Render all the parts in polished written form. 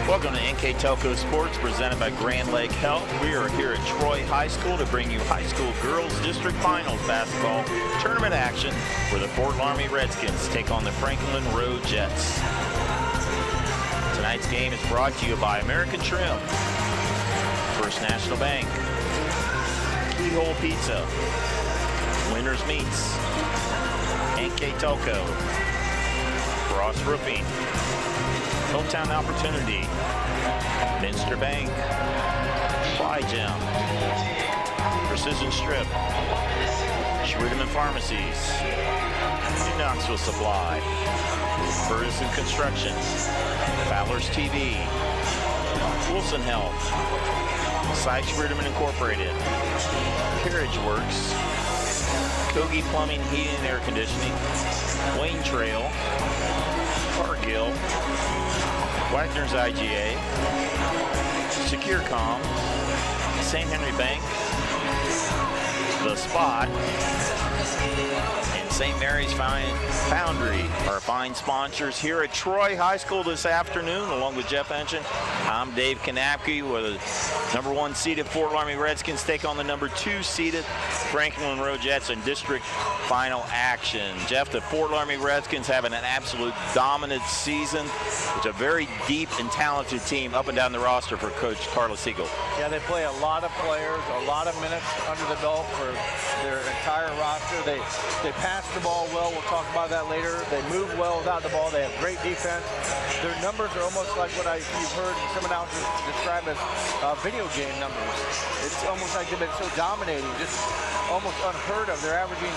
Welcome to NKTelco Sports, presented by Grand Lake Health. We are here at Troy High School to bring you high school girls district finals basketball tournament action where the Fort Loramie Redskins take on the Monroe Jets. Tonight's game is brought to you by American Trim, First National Bank, Keyhole Pizza, Winners Meats, NKTelco, Ross Roofing, Hometown Opportunity, Minster Bank, Fly Gem, Precision Strip, Schrudeman Pharmacies, New Knoxville Supply, Ferguson Construction, Fowler's TV, Wilson Health, Sykes Schrudeman Incorporated, Carriage Works, Kogi Plumbing, Heating and Air Conditioning, Wayne Trail, Cargill, Wagner's IGA, SecureCom, St. Henry Bank, The Spot, and St. Mary's Foundry are fine sponsors here at Troy High School this afternoon. Along with Jeff Enchen, I'm Dave Kanapke with the number 1 seeded Fort Loramie Redskins take on the number 2 seeded Monroe Jets in district final action. Jeff, the Fort Loramie Redskins having an absolute dominant season. It's a very deep and talented team up and down the roster for Coach Carla Siegel. Yeah, they play a lot of players, a lot of minutes under the belt for their entire roster. They pass the ball well. We'll talk about that later. They move well without the ball. They have great defense. Their numbers are almost like what you've heard some announcers describe as video game numbers. It's almost like they've been so dominating, just almost unheard of. They're averaging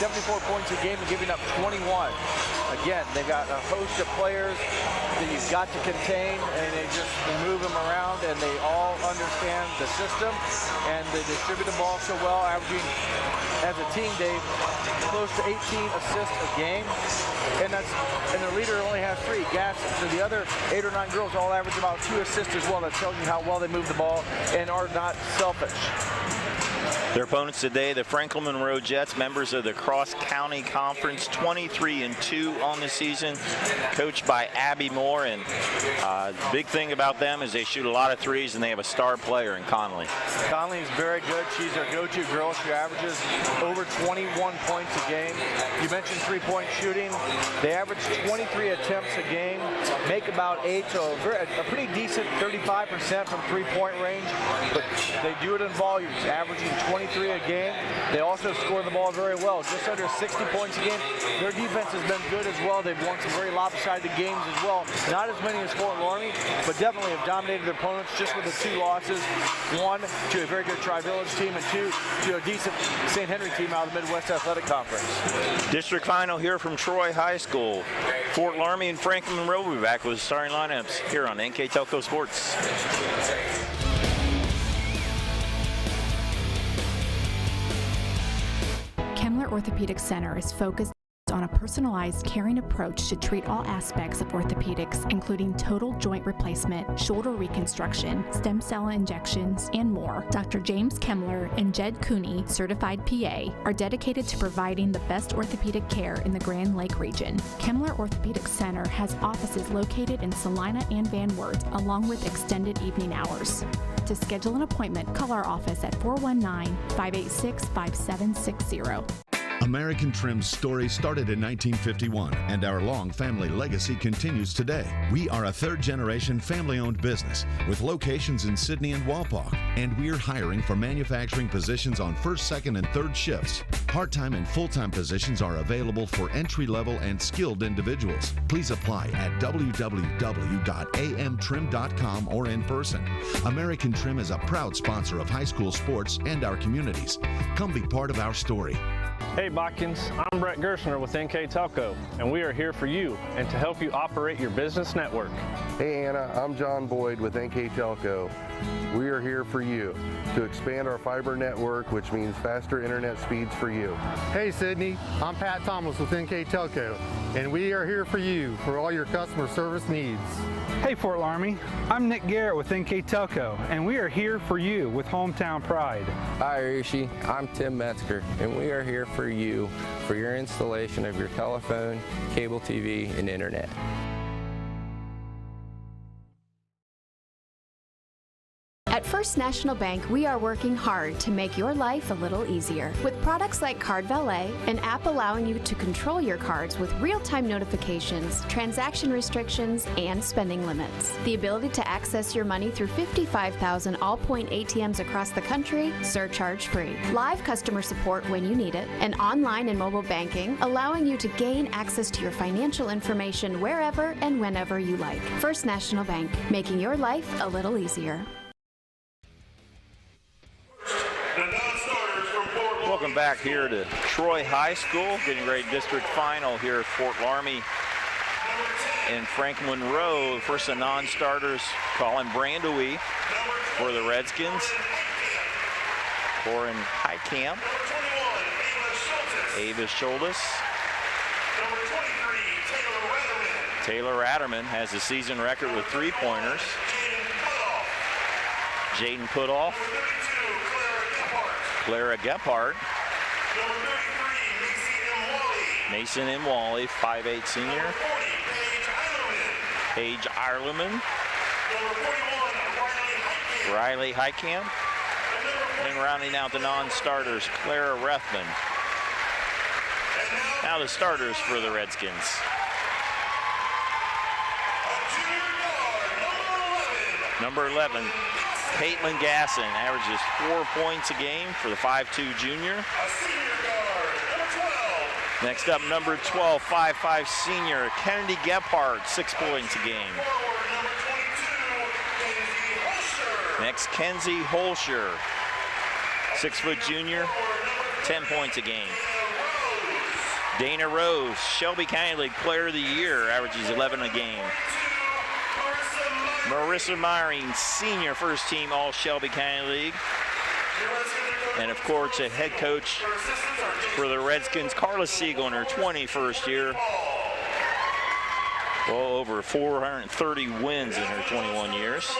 74 points a game and giving up 21. Again, they've got a host of players that you've got to contain, and they move them around, and they all understand the system, and they distribute the ball so well, averaging, as a team, Dave, close to 18 assists a game, and the leader only has 3, Gaston. So the other 8 or 9 girls all average about 2 assists as well. That tells you how well they move the ball and are not selfish. Their opponents today, the Monroe Jets, members of the Cross County Conference, 23-2 on the season, coached by Abby Moore. And the big thing about them is they shoot a lot of threes, and they have a star player in Conley. Conley is very good. She's their go-to girl. She averages over 21 points a game. You mentioned three-point shooting. They average 23 attempts a game, make about 8, so a pretty decent 35% from three-point range, but they do it in volumes, averaging 23 a game. They also score the ball very well, just under 60 points a game. Their defense has been good as well. They've won some very lopsided games as well. Not as many as Fort Loramie, but definitely have dominated their opponents just with the 2 losses. 1 to a very good Tri-Village team, and 2 to a decent St. Henry team out of the Midwest Athletic Conference. District final here from Troy High School. Fort Loramie and Monroe will be back with starting lineups here on NKTelco Sports. Kemmler Orthopedic Center is focused on a personalized, caring approach to treat all aspects of orthopedics, including total joint replacement, shoulder reconstruction, stem cell injections, and more. Dr. James Kemmler and Jed Cooney, certified PA, are dedicated to providing the best orthopedic care in the Grand Lake region. Kemmler Orthopedic Center has offices located in Salina and Van Wert, along with extended evening hours. To schedule an appointment, call our office at 419-586-5760. American Trim's story started in 1951, and our long family legacy continues today. We are a third-generation family-owned business with locations in Sydney and Walpock, and we're hiring for manufacturing positions on first, second, and third shifts. Part-time and full-time positions are available for entry-level and skilled individuals. Please apply at www.amtrim.com or in person. American Trim is a proud sponsor of high school sports and our communities. Come be part of our story. Hey Botkins, I'm Brett Gershner with NKTelco, and we are here for you and to help you operate your business network. Hey Anna, I'm John Boyd with NKTelco. We are here for you to expand our fiber network, which means faster internet speeds for you. Hey Sydney, I'm Pat Thomas with NKTelco. and we are here for you for all your customer service needs. Hey Fort Loramie, I'm Nick Garrett with NKTelco, and we are here for you with Hometown Pride. Hi Rishi, I'm Tim Metzger, and we are here for you for your installation of your telephone, cable TV, and internet. At First National Bank, we are working hard to make your life a little easier. With products like Card Valet, an app allowing you to control your cards with real-time notifications, transaction restrictions, and spending limits. The ability to access your money through 55,000 all-point ATMs across the country, surcharge-free. Live customer support when you need it, and online and mobile banking, allowing you to gain access to your financial information wherever and whenever you like. First National Bank, making your life a little easier. Welcome back here to Troy High School, getting ready district final here at Fort Loramie in Franklin Monroe. First the non-starters, Colin Brandowie for the Redskins. Corin Highcamp, Avis Schultes. Taylor Ratterman has a season record with 3-pointers. Jaden Putoff. Clara Gephardt. Mason M. Wally, 5'8" senior. Paige Ireland. Riley Highcamp. And rounding out the non-starters, Clara Rethman. Now the starters for the Redskins. Number 11. Caitlin Gasson averages 4 points a game for the 5'2" junior. Next up, number 12, 5'5" senior Kennedy Gephardt, 6 points a game. Next, Kenzie Holscher, 6' junior, 10 points a game. Dana Rose, Shelby County League Player of the Year, averages 11 a game. Marissa Myring, senior first team All Shelby County League. And of course, a head coach for the Redskins, Carla Siegel, in her 21st year. Well, over 430 wins in her 21 years.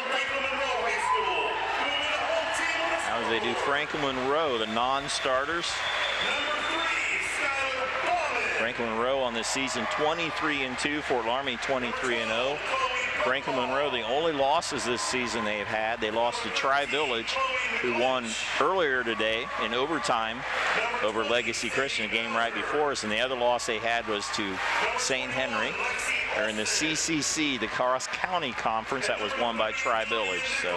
Now as they do Franklin Monroe, the non-starters. Franklin Monroe on this season 23-2, Fort Loramie 23-0. Franklin Monroe, the only losses this season they've had, they lost to Tri-Village, who won earlier today in overtime over Legacy Christian, a game right before us, and the other loss they had was to St. Henry. They're in the CCC, the Cross County Conference, that was won by Tri-Village. So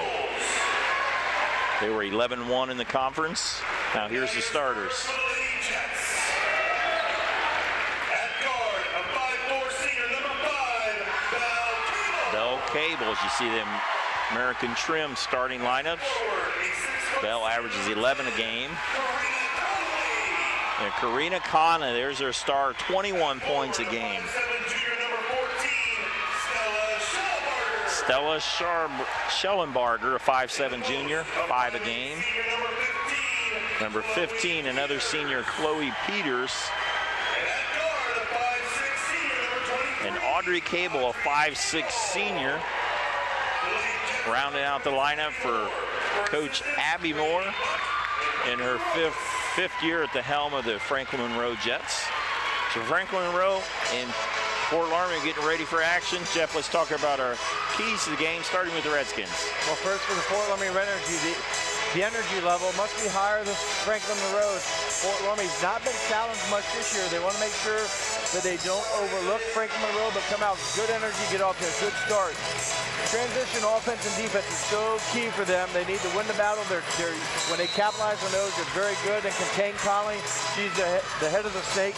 they were 11-1 in the conference. Now here's the starters. Bell Cable, as you see them American Trim starting lineups. Bell averages 11 a game. And Karina Kana, there's their star, 21 points a game. Stella Schellenbarger, a 5'7" junior, 5 a game. Number 15, another senior, Chloe Peters. And Audrey Cable, a 5'6" senior. Rounding out the lineup for Coach Abby Moore in her fifth year at the helm of the Franklin Monroe Jets. So Franklin Monroe and Fort Loramie getting ready for action. Jeff, let's talk about our keys to the game, starting with the Redskins. Well, first for the Fort Loramie Energy, the energy level must be higher than Franklin Monroe. Fort Loramie's not been challenged much this year. They want to make sure that they don't overlook Franklin Monroe, but come out with good energy, get off to a good start. Transition offense and defense is so key for them. They need to win the battle. When they capitalize on those, they're very good and contain Conley. She's the head of the snake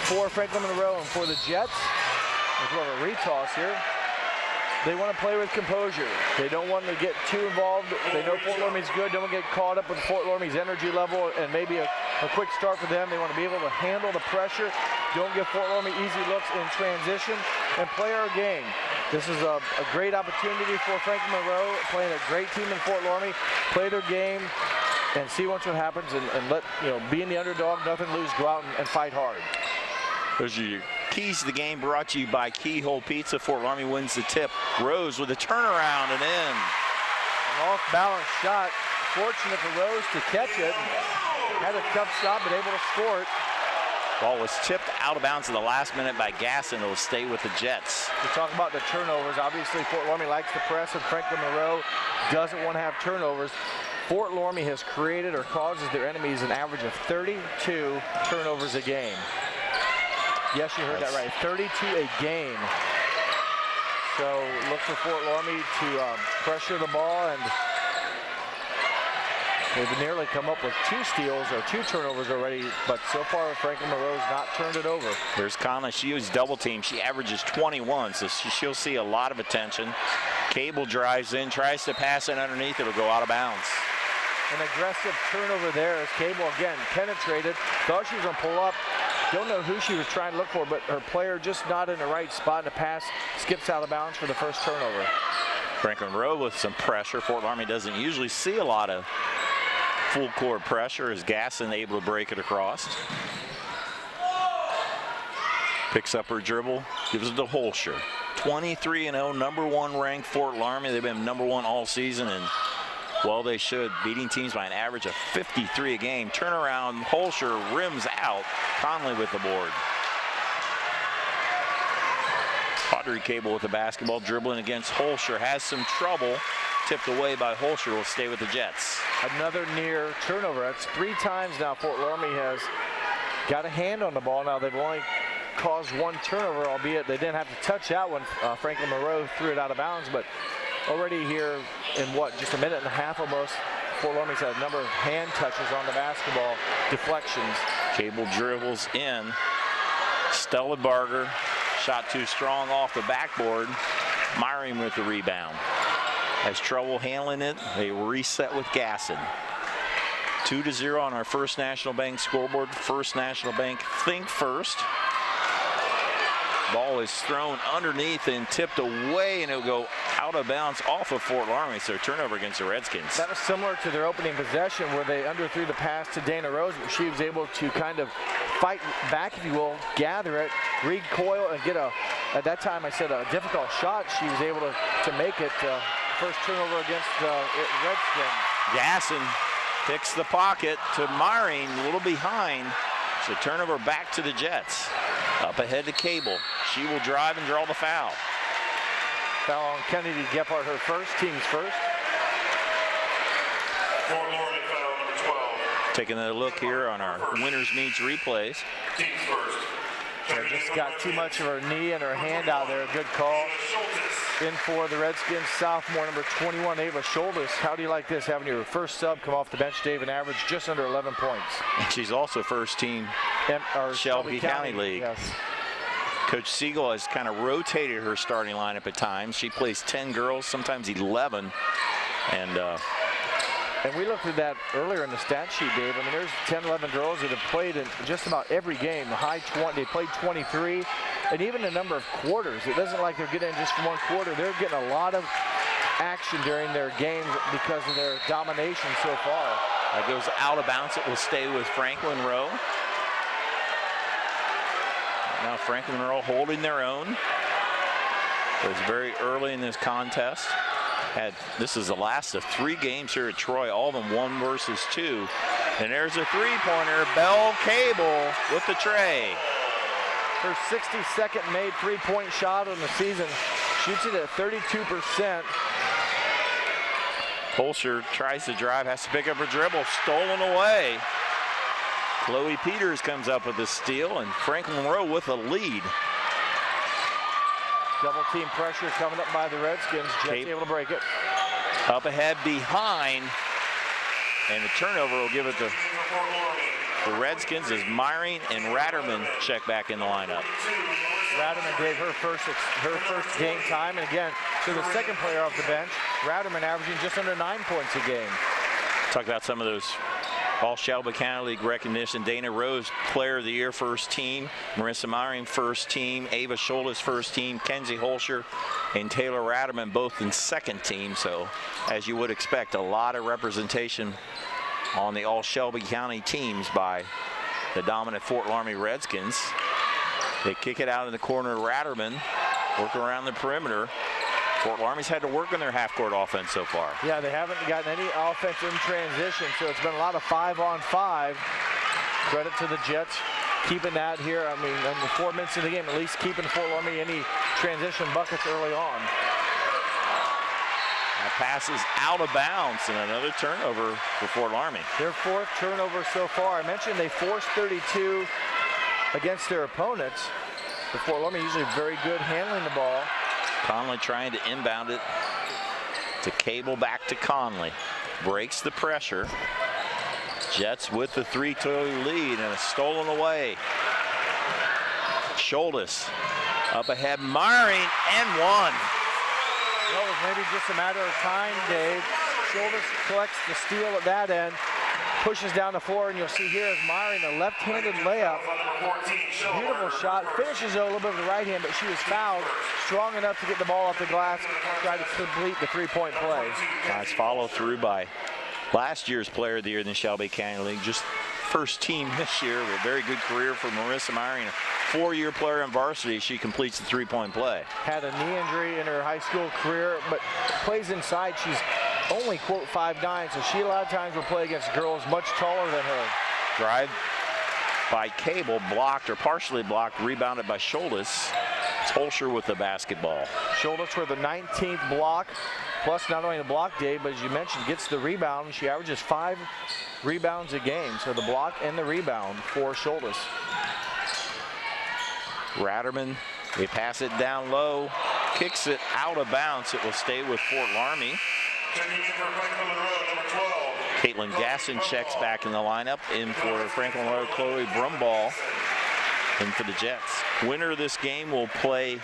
for Franklin Monroe. And for the Jets, there's a little retoss here. They want to play with composure. They don't want to get too involved. They know Fort Loramie's good. They don't want to get caught up with Fort Loramie's energy level and maybe a quick start for them. They want to be able to handle the pressure. Don't give Fort Loramie easy looks in transition and play our game. This is a great opportunity for Franklin Monroe, playing a great team in Fort Loramie. Play their game and see what happens and let, being the underdog, nothing lose, go out and fight hard. Those are your Keys to the game brought to you by Keyhole Pizza. Fort Loramie wins the tip. Rose with a turnaround and in. An off-balance shot. Fortunate for Rose to catch it. Had a tough shot, but able to score it. Ball was tipped out of bounds in the last minute by Gasson. It will stay with the Jets. We talk about the turnovers. Obviously, Fort Loramie likes to press, and Franklin Monroe doesn't want to have turnovers. Fort Loramie has created or causes their enemies an average of 32 turnovers a game. Yes, you heard that right. 32 a game. So look for Fort Loramie to pressure the ball, and they've nearly come up with 2 steals or 2 turnovers already, but so far Franklin Monroe's not turned it over. There's Conley. She used double team. She averages 21, so she'll see a lot of attention. Cable drives in, tries to pass it underneath. It'll go out of bounds. An aggressive turnover there as Cable again penetrated. Thought she was going to pull up. Don't know who she was trying to look for, but her player just not in the right spot, and the pass skips out of bounds for the first turnover. Franklin Monroe with some pressure. Fort Loramie doesn't usually see a lot of full court pressure as Gasson able to break it across. Picks up her dribble, gives it to Holscher. 23-0, number 1 ranked Fort Loramie. They've been number 1 all season, and well, they should, beating teams by an average of 53 a game. Turnaround, Holscher rims out. Conley with the board. Audrey Cable with the basketball, dribbling against Holscher, has some trouble. Tipped away by Holscher, will stay with the Jets. Another near turnover. That's 3 times now Fort Loramie has got a hand on the ball. Now they've only caused 1 turnover, albeit they didn't have to touch that one. Franklin Monroe threw it out of bounds, but already here in just a minute and a half almost, Fort Loramie's had a number of hand touches on the basketball, deflections. Cable dribbles in. Stella Barger, shot too strong off the backboard. Myring with the rebound. Has trouble handling it. They reset with Gasson. 2-0 on our First National Bank scoreboard. First National Bank, think first. Ball is thrown underneath and tipped away, and it'll go out of bounds off of Fort Loramie. So turnover against the Redskins. That was similar to their opening possession where they underthrew the pass to Dana Rose, but she was able to kind of fight back, if you will, gather it, recoil, and get at that time I said a difficult shot. She was able to make it. First turnover against the Redskins. Gasson picks the pocket to Myring, a little behind. So turnover back to the Jets. Up ahead to Cable. She will drive and draw the foul. Foul on Kennedy Gephardt, her first, team's first. Fort Loramie foul number 12. Taking a look here on our winners meets replays. Team's first. Just got too much of her knee and her hand out there. Good call. In for the Redskins, sophomore number 21, Ava Schultes. How do you like this, having your first sub come off the bench, Dave, and average just under 11 points? And she's also first team Shelby County League. Yes. Coach Siegel has kind of rotated her starting lineup at times. She plays 10 girls, sometimes 11. And we looked at that earlier in the stat sheet, Dave. I mean, there's 10, 11 girls that have played in just about every game. The high 20, they played 23, and even a number of quarters. It doesn't like they're getting just from 1 quarter. They're getting a lot of action during their games because of their domination so far. That goes out of bounds. It will stay with Franklin Monroe. Now Franklin Monroe holding their own. It was very early in this contest. This is the last of 3 games here at Troy, all of them 1 versus 2. And there's a 3-pointer. Belle Cable with the tray. Her 62nd made 3-point shot on the season. Shoots it at 32%. Holscher tries to drive, has to pick up her dribble, stolen away. Chloe Peters comes up with the steal, and Franklin Monroe with a lead. Double team pressure coming up by the Redskins. Jets able to break it. Up ahead behind, and the turnover will give it to the Redskins as Myring and Ratterman check back in the lineup. Ratterman gave her first game time, and again, so the second player off the bench, Ratterman averaging just under 9 points a game. Talk about some of those all Shelby County League recognition. Dana Rose, Player of the Year, first team. Marissa Myring, first team. Ava Schultes, first team. Kenzie Holscher and Taylor Ratterman, both in second team. So, as you would expect, a lot of representation on the all Shelby County teams by the dominant Fort Loramie Redskins. They kick it out in the corner. Ratterman working around the perimeter. Fort Loramie's had to work on their half-court offense so far. Yeah, they haven't gotten any offense in transition, so it's been a lot of 5-on-5. Credit to the Jets keeping that here. I mean, in the 4 minutes of the game, at least keeping Fort Loramie any transition buckets early on. That pass is out of bounds, and another turnover for Fort Loramie. Their 4th turnover so far. I mentioned they forced 32 against their opponents. But Fort Loramie usually very good handling the ball. Conley trying to inbound it to Cable, back to Conley. Breaks the pressure. Jets with the 3-2 lead, and it's stolen away. Schultes up ahead, Myring, and one. Well, it was maybe just a matter of time, Dave. Schultes collects the steal at that end, pushes down the floor, and you'll see here is Myring, a left-handed layup. Beautiful shot. Finishes a little bit with the right hand, but she was fouled. Strong enough to get the ball off the glass, try to complete the 3-point play. Nice follow through by last year's Player of the Year in the Shelby County League. Just first team this year. A very good career for Marissa Myring. A 4-year player in varsity. She completes the 3-point play. Had a knee injury in her high school career, but plays inside. She's only, quote, 5'9", so she a lot of times will play against girls much taller than her. Drive by Cable, blocked or partially blocked, rebounded by Schultes. It's Holscher with the basketball. Schultes for the 19th block, plus not only the block, Dave, but as you mentioned, gets the rebound. She averages 5 rebounds a game, so the block and the rebound for Schultes. Ratterman, they pass it down low, kicks it out of bounds. It will stay with Fort Loramie. Caitlin Gasson checks back in the lineup. In for Franklin Monroe, Chloe Brumball in for the Jets. Winner of this game will play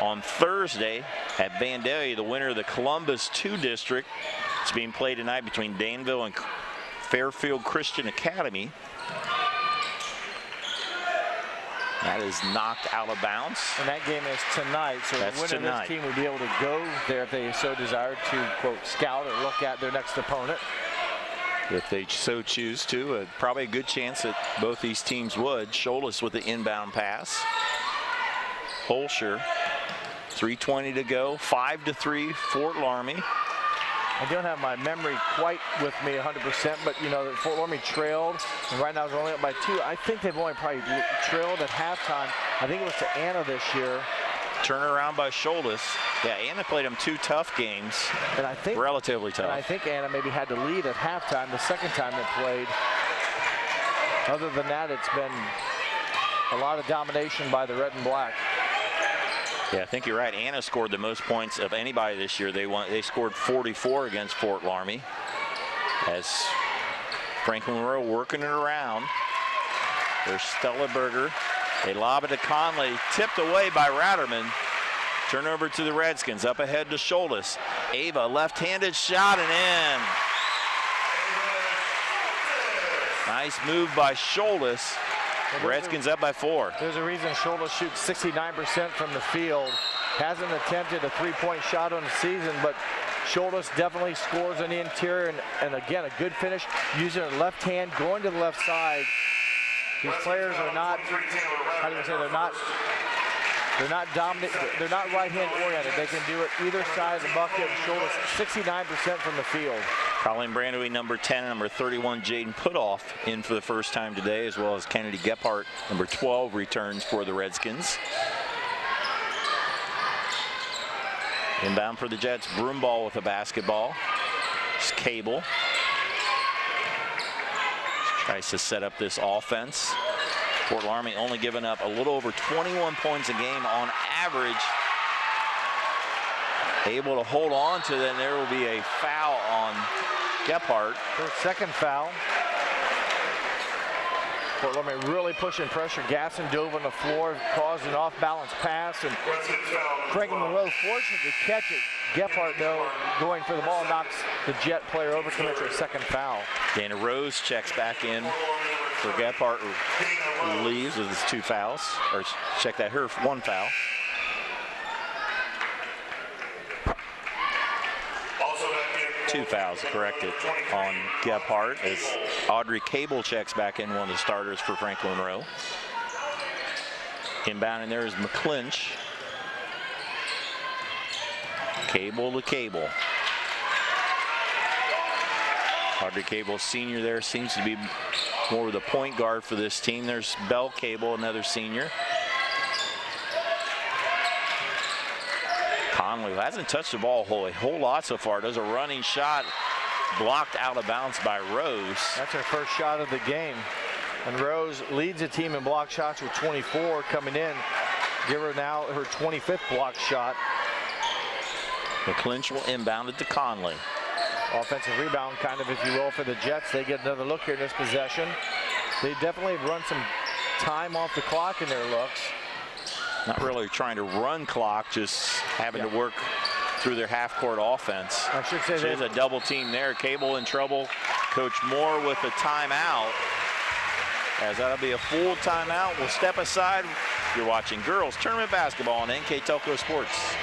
on Thursday at Vandalia. The winner of the Columbus 2 district. It's being played tonight between Danville and Fairfield Christian Academy. That is knocked out of bounds. And that game is tonight, so the winner of this team would be able to go there if they so desire to, quote, scout or look at their next opponent. If they so choose to, probably a good chance that both these teams would. Schultes with the inbound pass. Holscher, 3:20 to go, 5-3, Fort Loramie. I don't have my memory quite with me 100%, but you know, Fort Loramie trailed, and right now it's only up by 2. I think they've only probably trailed at halftime. I think it was to Anna this year. Turnaround by Schultes. Yeah, Anna played them 2 tough games, and I think relatively tough. And I think Anna maybe had to lead at halftime the second time they played. Other than that, it's been a lot of domination by the red and black. Yeah, I think you're right. Anna scored the most points of anybody this year. They scored 44 against Fort Loramie. As Franklin Monroe working it around. There's Stella Berger. They lob it to Conley, tipped away by Ratterman. Turnover to the Redskins, up ahead to Schultes. Ava, left-handed shot and in. Nice move by Schultes. Redskins up by 4. There's a reason Schultes shoots 69% from the field. Hasn't attempted a 3-point shot on the season, but Schultes definitely scores on the interior, and again, a good finish, using her left hand, going to the left side. These players are not, how do you say, they're not dominant, they're not right-hand oriented. They can do it either side of the bucket. Schultes 69% from the field. Colleen Brandowy, number 10, number 31, Jaden Putoff in for the first time today, as well as Kennedy Gephardt, number 12, returns for the Redskins. Inbound for the Jets, Broomball with a basketball. It's Cable. Tries to set up this offense. Fort Loramie only giving up a little over 21 points a game on average. Able to hold on to, then there will be a foul on Gephardt. Her second foul. Fort Loramie really pushing pressure. Gasson dove on the floor, caused an off-balance pass, and Franklin Monroe fortunate to catch it. Gephardt, though, going for the ball, knocks the Jet player over, commits her second foul. Dana Rose checks back in for Gephardt, who leaves with his 2 fouls, or check that, her 1 foul. Two fouls corrected on Gephardt as Audrey Cable checks back in, one of the starters for Franklin Monroe. Inbound, and there is McClinch. Cable to Cable. Audrey Cable, senior there, seems to be more of the point guard for this team. There's Belle Cable, another senior. Conley, who hasn't touched the ball a whole lot so far, does a running shot, blocked out of bounds by Rose. That's her first shot of the game. And Rose leads the team in block shots with 24 coming in. Give her now her 25th block shot. McClinch will inbound it to Conley. Offensive rebound, kind of, if you will, for the Jets. They get another look here in this possession. They definitely have run some time off the clock in their looks. Not really trying to run clock, just having to work through their half-court offense. I should say there's a double team there. Cable in trouble. Coach Moore with a timeout. As that'll be a full timeout. We'll step aside. You're watching girls tournament basketball on NKTelco Sports.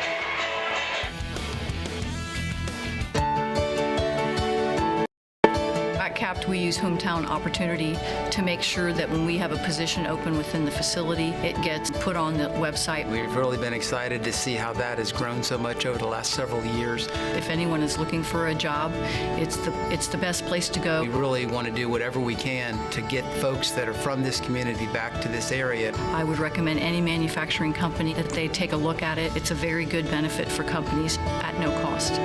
At CAPT, we use hometown opportunity to make sure that when we have a position open within the facility, it gets put on the website. We've really been excited to see how that has grown so much over the last several years. If anyone is looking for a job, it's the best place to go. We really want to do whatever we can to get folks that are from this community back to this area. I would recommend any manufacturing company that they take a look at it. It's a very good benefit for companies at no cost.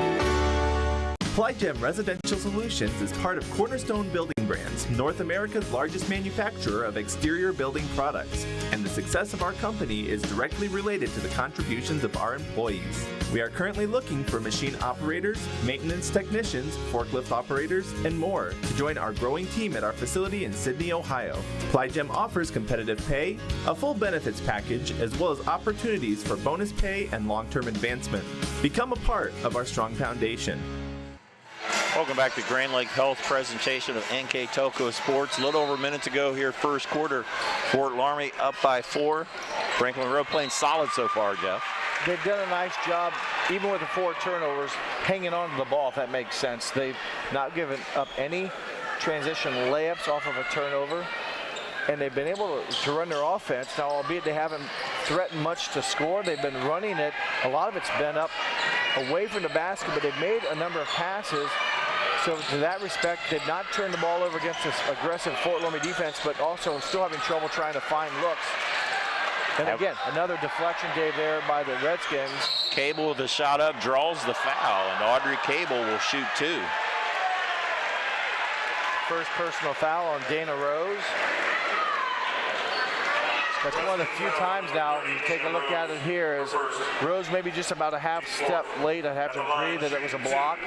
PlyGem Residential Solutions is part of Cornerstone Building Brands, North America's largest manufacturer of exterior building products, and the success of our company is directly related to the contributions of our employees. We are currently looking for machine operators, maintenance technicians, forklift operators, and more to join our growing team at our facility in Sydney, Ohio. PlyGem offers competitive pay, a full benefits package, as well as opportunities for bonus pay and long-term advancement. Become a part of our strong foundation. Welcome back to Grand Lake Health presentation of NKTelco Sports. A little over a minute to go here, first quarter. Fort Loramie up by 4. Franklin Monroe playing solid so far, Jeff. They've done a nice job, even with the 4 turnovers, hanging on to the ball, if that makes sense. They've not given up any transition layups off of a turnover, and they've been able to run their offense. Now, albeit they haven't threatened much to score, they've been running it. A lot of it's been up away from the basket, but they've made a number of passes. So to that respect, they've not turned the ball over against this aggressive Fort Loramie defense, but also still having trouble trying to find looks. And again, another deflection, Dave, there by the Redskins. Cable with the shot up, draws the foul, and Audrey Cable will shoot 2. First personal foul on Dana Rose. That's one of the few times now, you take a look at it here, is Rose maybe just about a half step late. I have to agree that it was a block.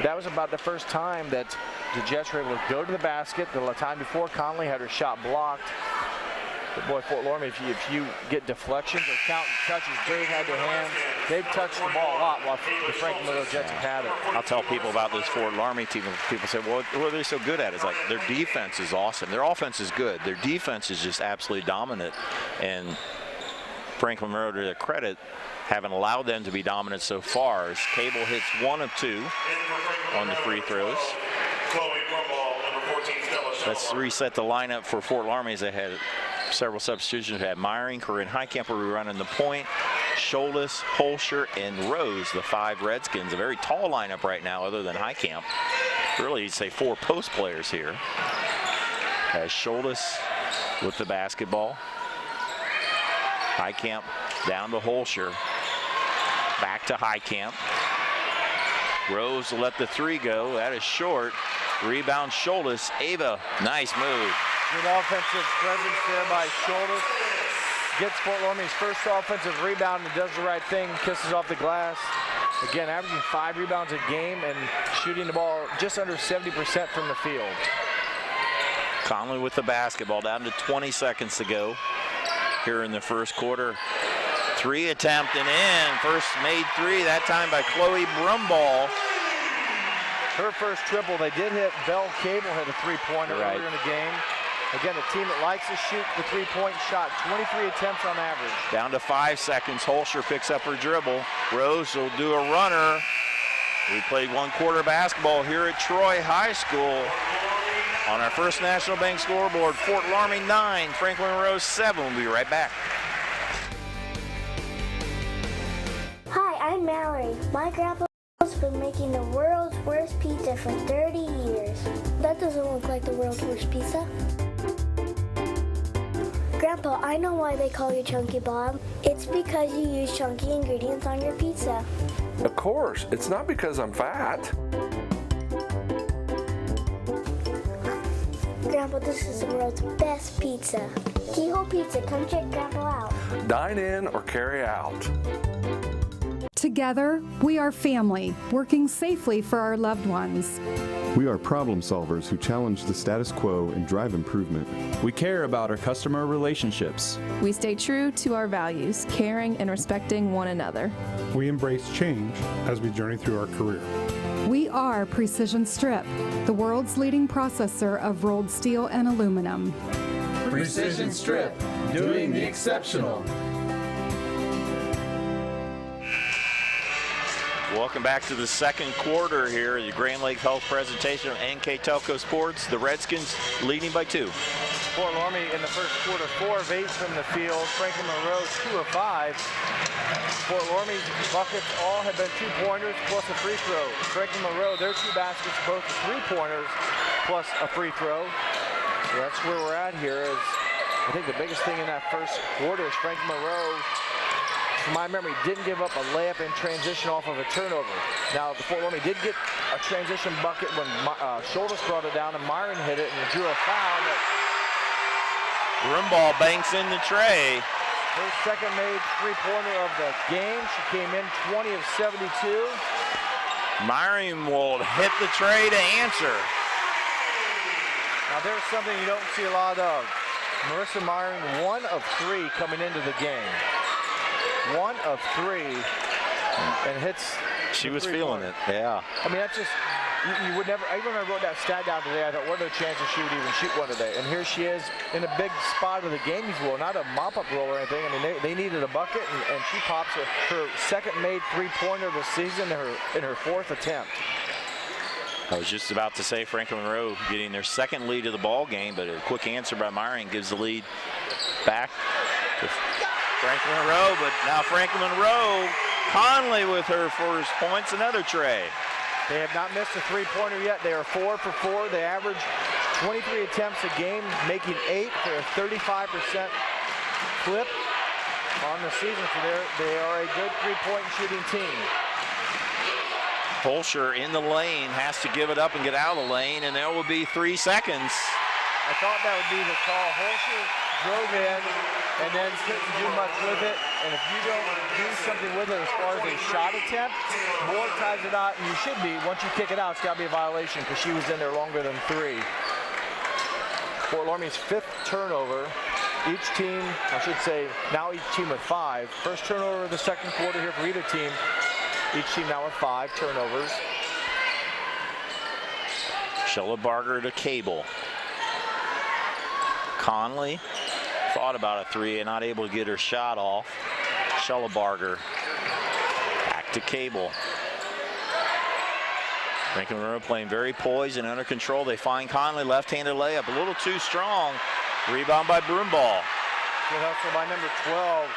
That was about the first time that the Jets were able to go to the basket. The time before, Conley had her shot blocked. But boy, Fort Loramie, if you get deflections or count touches, they've had their hands. They've touched the ball a lot while the Franklin Monroe Jets have had it. I'll tell people about this Fort Loramie team. People say, well, what are they so good at? It's like their defense is awesome. Their offense is good. Their defense is just absolutely dominant. And Franklin Monroe, to their credit, haven't allowed them to be dominant so far. As Cable hits 1 of 2 on the free throws. Let's reset the lineup for Fort Loramie as they had several substitutions. They had Myring, Corinne Heitkamp were running the point, Scholas, Holscher, and Rose, the 5 Redskins. A very tall lineup right now other than Heitkamp. Really, you'd say 4 post players here. As Scholas with the basketball. Heitkamp down to Holscher. Back to Heitkamp. Rose will let the 3 go. That is short. Rebound Scholas. Ava, nice move. Good offensive presence there by Scholas. Gets Fort Loramie's first offensive rebound and does the right thing. Kisses off the glass. Again, averaging 5 rebounds a game and shooting the ball just under 70% from the field. Conley with the basketball, down to 20 seconds to go here in the first quarter. 3 attempt and in. First made 3, that time by Chloe Brumball. Her first triple. They did hit Belle Cable, hit a 3-pointer earlier in the game. Again, a team that likes to shoot the 3-point shot. 23 attempts on average. Down to 5 seconds. Holscher picks up her dribble. Rose will do a runner. We played 1 quarter basketball here at Troy High School. On our First National Bank scoreboard, Fort Loramie 9, Franklin Monroe 7. We'll be right back. Hi, I'm Mallory. My grandpa's been making the world's worst pizza for 30 years. That doesn't look like the world's worst pizza. Grandpa, I know why they call you Chunky Bob. It's because you use chunky ingredients on your pizza. Of course, it's not because I'm fat. Grandpa, this is the world's best pizza. Keyhole Pizza, come check Grandpa out. Dine in or carry out. Together, we are family, working safely for our loved ones. We are problem solvers who challenge the status quo and drive improvement. We care about our customer relationships. We stay true to our values, caring and respecting one another. We embrace change as we journey through our career. We are Precision Strip, the world's leading processor of rolled steel and aluminum. Precision Strip, doing the exceptional. Welcome back to the second quarter here, the Grand Lake Health presentation of NKTelco Sports. The Redskins leading by 2. Fort Loramie in the first quarter, 4 of 8 from the field. Franklin Monroe, 2 of 5. Fort Loramie's buckets all have been 2-pointers plus a free throw. Franklin Monroe, their 2 baskets, both 3-pointers plus a free throw. So that's where we're at here. Is I think the biggest thing in that first quarter is Franklin Monroe, from my memory, didn't give up a layup in transition off of a turnover. Now, the Fort Loramie did get a transition bucket when Shoulders brought it down and Myron hit it and drew a foul. Broomball banks in the tray. Her second made 3-pointer of the game. She came in 20 of 72. Myron will hit the tray to answer. Now, there's something you don't see a lot of. Marissa Myron, 1 of 3 coming into the game. 1 of 3 and hits. She was feeling it, yeah. I mean, that's just, you would never, even when I wrote that stat down today, I thought, what are the chances she would even shoot one today? And here she is in a big spot of the game, not a mop-up roll or anything. I mean, they needed a bucket, and she pops her second made 3-pointer of the season in her 4th attempt. I was just about to say Franklin Monroe getting their second lead of the ball game, but a quick answer by Myron gives the lead back to Franklin Monroe, but now Franklin Monroe, Conley with her first points, another tray. They have not missed a 3-pointer yet. They are 4 for 4. They average 23 attempts a game, making 8 for a 35% clip on the season. So they are a good 3-point shooting team. Holscher in the lane, has to give it up and get out of the lane, and there will be 3 seconds. I thought that would be the call. Holscher drove in and then couldn't do much with it. And if you don't do something with it as far as a shot attempt, Moore ties it out, and you should be. Once you kick it out, it's got to be a violation because she was in there longer than 3. Fort Loramie's 5th turnover. Each team, I should say, now each team with 5. First turnover of the second quarter here for either team. Each team now with 5 turnovers. Schellebarger to Cable. Conley thought about a 3 and not able to get her shot off. Schellebarger back to Cable. Franklin Monroe playing very poised and under control. They find Conley, left-handed layup, a little too strong. Rebound by Broomball. Good hustle by number 12,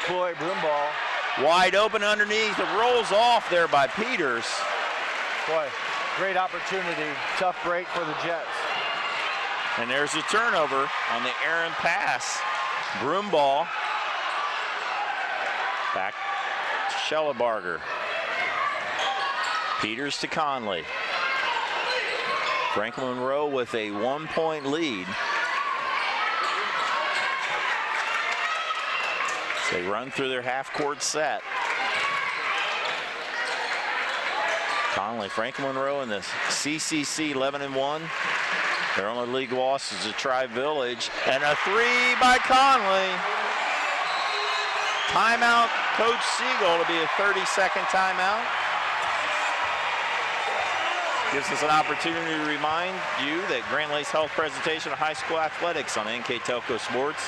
Chloe Broomball. Wide open underneath. It rolls off there by Peters. Boy, great opportunity. Tough break for the Jets. And there's a turnover on the errant pass. Broomball. Back to Schellebarger. Peters to Conley. Franklin Monroe with a 1-point lead. They run through their half-court set. Conley, Franklin Monroe in the CCC 11-1. Their only league loss is to Tri-Village. And a 3 by Conley. Timeout, Coach Siegel. It'll be a 30-second timeout. Gives us an opportunity to remind you that Grand Lakes Health presentation of high school athletics on NKTelco Sports.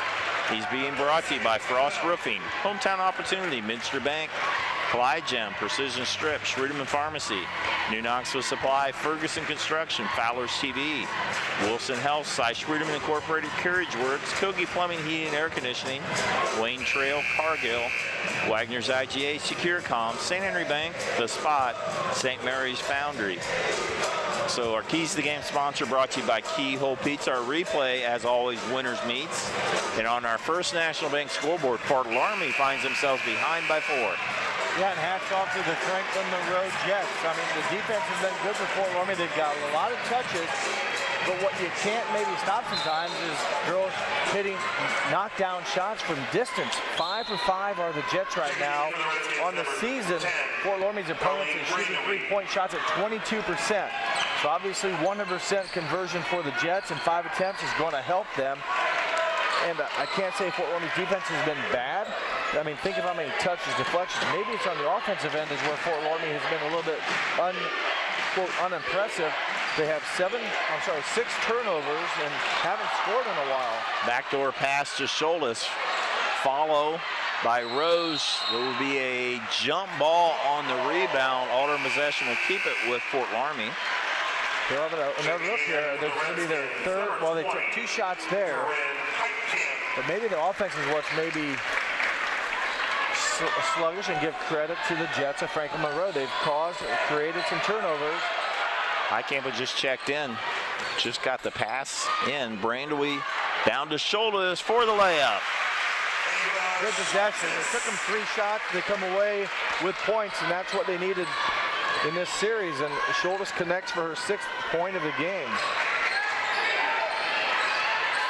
He's being brought to you by Frost Roofing, Hometown Opportunity, Minster Bank, Clyde Gem, Precision Strip, Schruderman Pharmacy, New Knoxville Supply, Ferguson Construction, Fowler's TV, Wilson Health, Cy Schruderman Incorporated, Carriage Works, Kogi Plumbing, Heating, and Air Conditioning, Wayne Trail, Cargill, Wagner's IGA, SecureCom, St. Henry Bank, The Spot, St. Mary's Foundry. So our Keys to the Game sponsor brought to you by Keyhole Pizza. Our replay, as always, winners meets. And on our First National Bank scoreboard, Fort Loramie finds themselves behind by 4. Yeah, and hats off to the Franklin Monroe Jets. I mean, the defense has been good for Fort Loramie. They've got a lot of touches, but what you can't maybe stop sometimes is girls hitting knockdown shots from distance. 5 for 5 are the Jets right now. On the season, Fort Loramie's opponents are shooting 3-point shots at 22%. So obviously 100% conversion for the Jets, and 5 attempts is going to help them. And I can't say Fort Loramie's defense has been bad. I mean, think of how many touches, deflections. Maybe it's on the offensive end is where Fort Loramie has been a little bit unimpressive. They have 6 turnovers and haven't scored in a while. Backdoor pass to Scholas. Follow by Rose. There will be a jump ball on the rebound. Alder possession will keep it with Fort Loramie. They'll have another look here. They're going to be their third. Well, they took 2 shots there. But maybe the offense is what's maybe sluggish, and give credit to the Jets of Franklin Monroe. They've created some turnovers. High Campbell just checked in. Just got the pass in. Brandewy down to Scholas for the layup. Good possession. It took them 3 shots. They come away with points, and that's what they needed in this series. And Scholas connects for her 6th point of the game.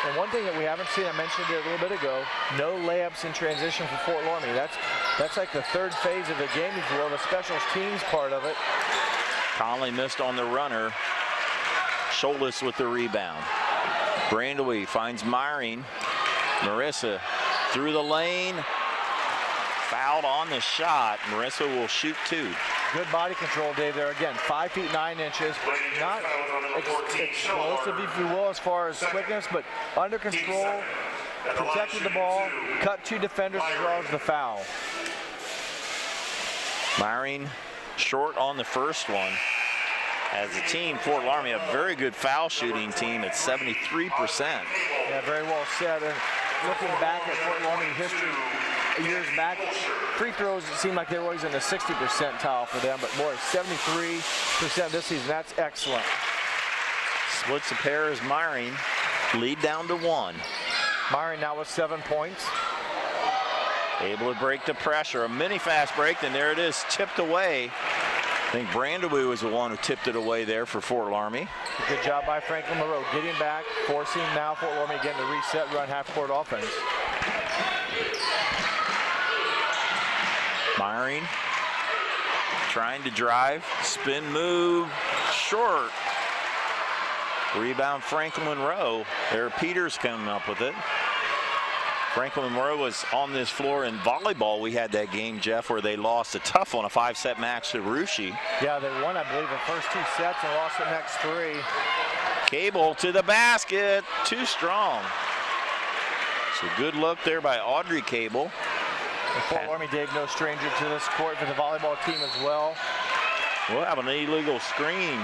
And one thing that we haven't seen, I mentioned it a little bit ago, no layups in transition for Fort Loramie. That's like the 3rd phase of the game, if you will, the special teams part of it. Conley missed on the runner. Scholas with the rebound. Brandewy finds Myring. Marissa through the lane. Fouled on the shot. Marissa will shoot 2. Good body control, Dave, there again. 5 feet 9 inches. Not explosive, if you will, as far as quickness, but under control, protected the ball, cut 2 defenders, draws the foul. Myring short on the first one. As a team, Fort Loramie, a very good foul shooting team at 73%. Yeah, very well said. And looking back at Fort Loramie history, years back, free throws, it seemed like they were always in the 60 percentile for them, but more 73% this season. That's excellent. Splits a pair as Myring. Lead down to 1. Myring now with 7 points. Able to break the pressure. A mini fast break, and there it is, tipped away. I think Brandewy was the one who tipped it away there for Fort Loramie. Good job by Franklin Monroe, getting back, forcing now Fort Loramie again to reset, run half-court offense. Myring trying to drive, spin move, short. Rebound Franklin Monroe. There, Peters coming up with it. Franklin Monroe was on this floor in volleyball. We had that game, Jeff, where they lost a tough one, a 5-set match to Rushi. Yeah, they won, I believe, the first 2 sets and lost the next 3. Cable to the basket, too strong. So good look there by Audrey Cable. And Fort Loramie, Dave, no stranger to this court for the volleyball team as well. We'll have an illegal screen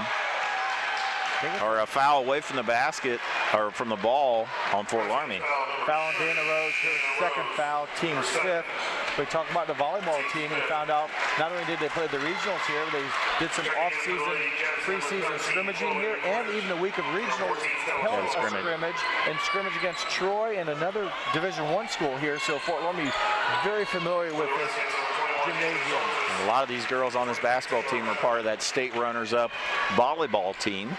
or a foul away from the basket or from the ball on Fort Loramie. Foul on Dana Rose, her 2nd foul, team's 5th. We talked about the volleyball team. We found out not only did they play the regionals here, they did some off-season, preseason scrimmaging here, and even a week of regionals held a scrimmage against Troy and another Division I school here. So Fort Loramie very familiar with this gymnasium. And a lot of these girls on this basketball team are part of that state runners-up volleyball team.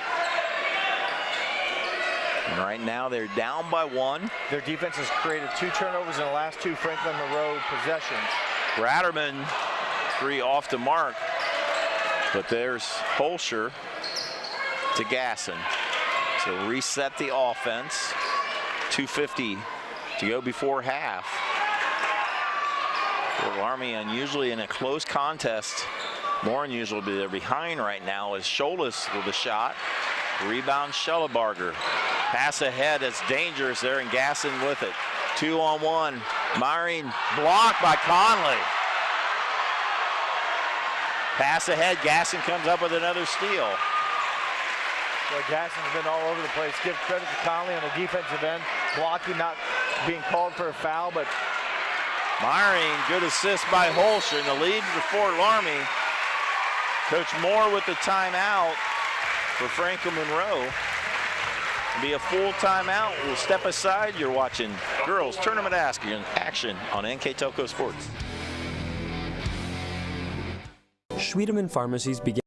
And right now they're down by 1. Their defense has created 2 turnovers in the last 2 Franklin Monroe possessions. Ratterman, 3 off the mark, but there's Holscher to Gasson. So reset the offense. 2:50 to go before half. Fort Loramie unusually in a close contest. More unusual, but they're behind right now as Scholas with a shot. Rebound Schellebarger. Pass ahead, it's dangerous there, and Gasson with it. 2-on-1. Myring blocked by Conley. Pass ahead, Gasson comes up with another steal. Well, Gasson's been all over the place. Give credit to Conley on the defensive end. Blocking, not being called for a foul, but Myring, good assist by Holscher, and the lead for Fort Loramie. Coach Moore with the timeout for Franklin Monroe. It'll be a full timeout. We'll step aside. You're watching Girls Tournament Action on NKTelco Sports. Schwiedemann Pharmacies began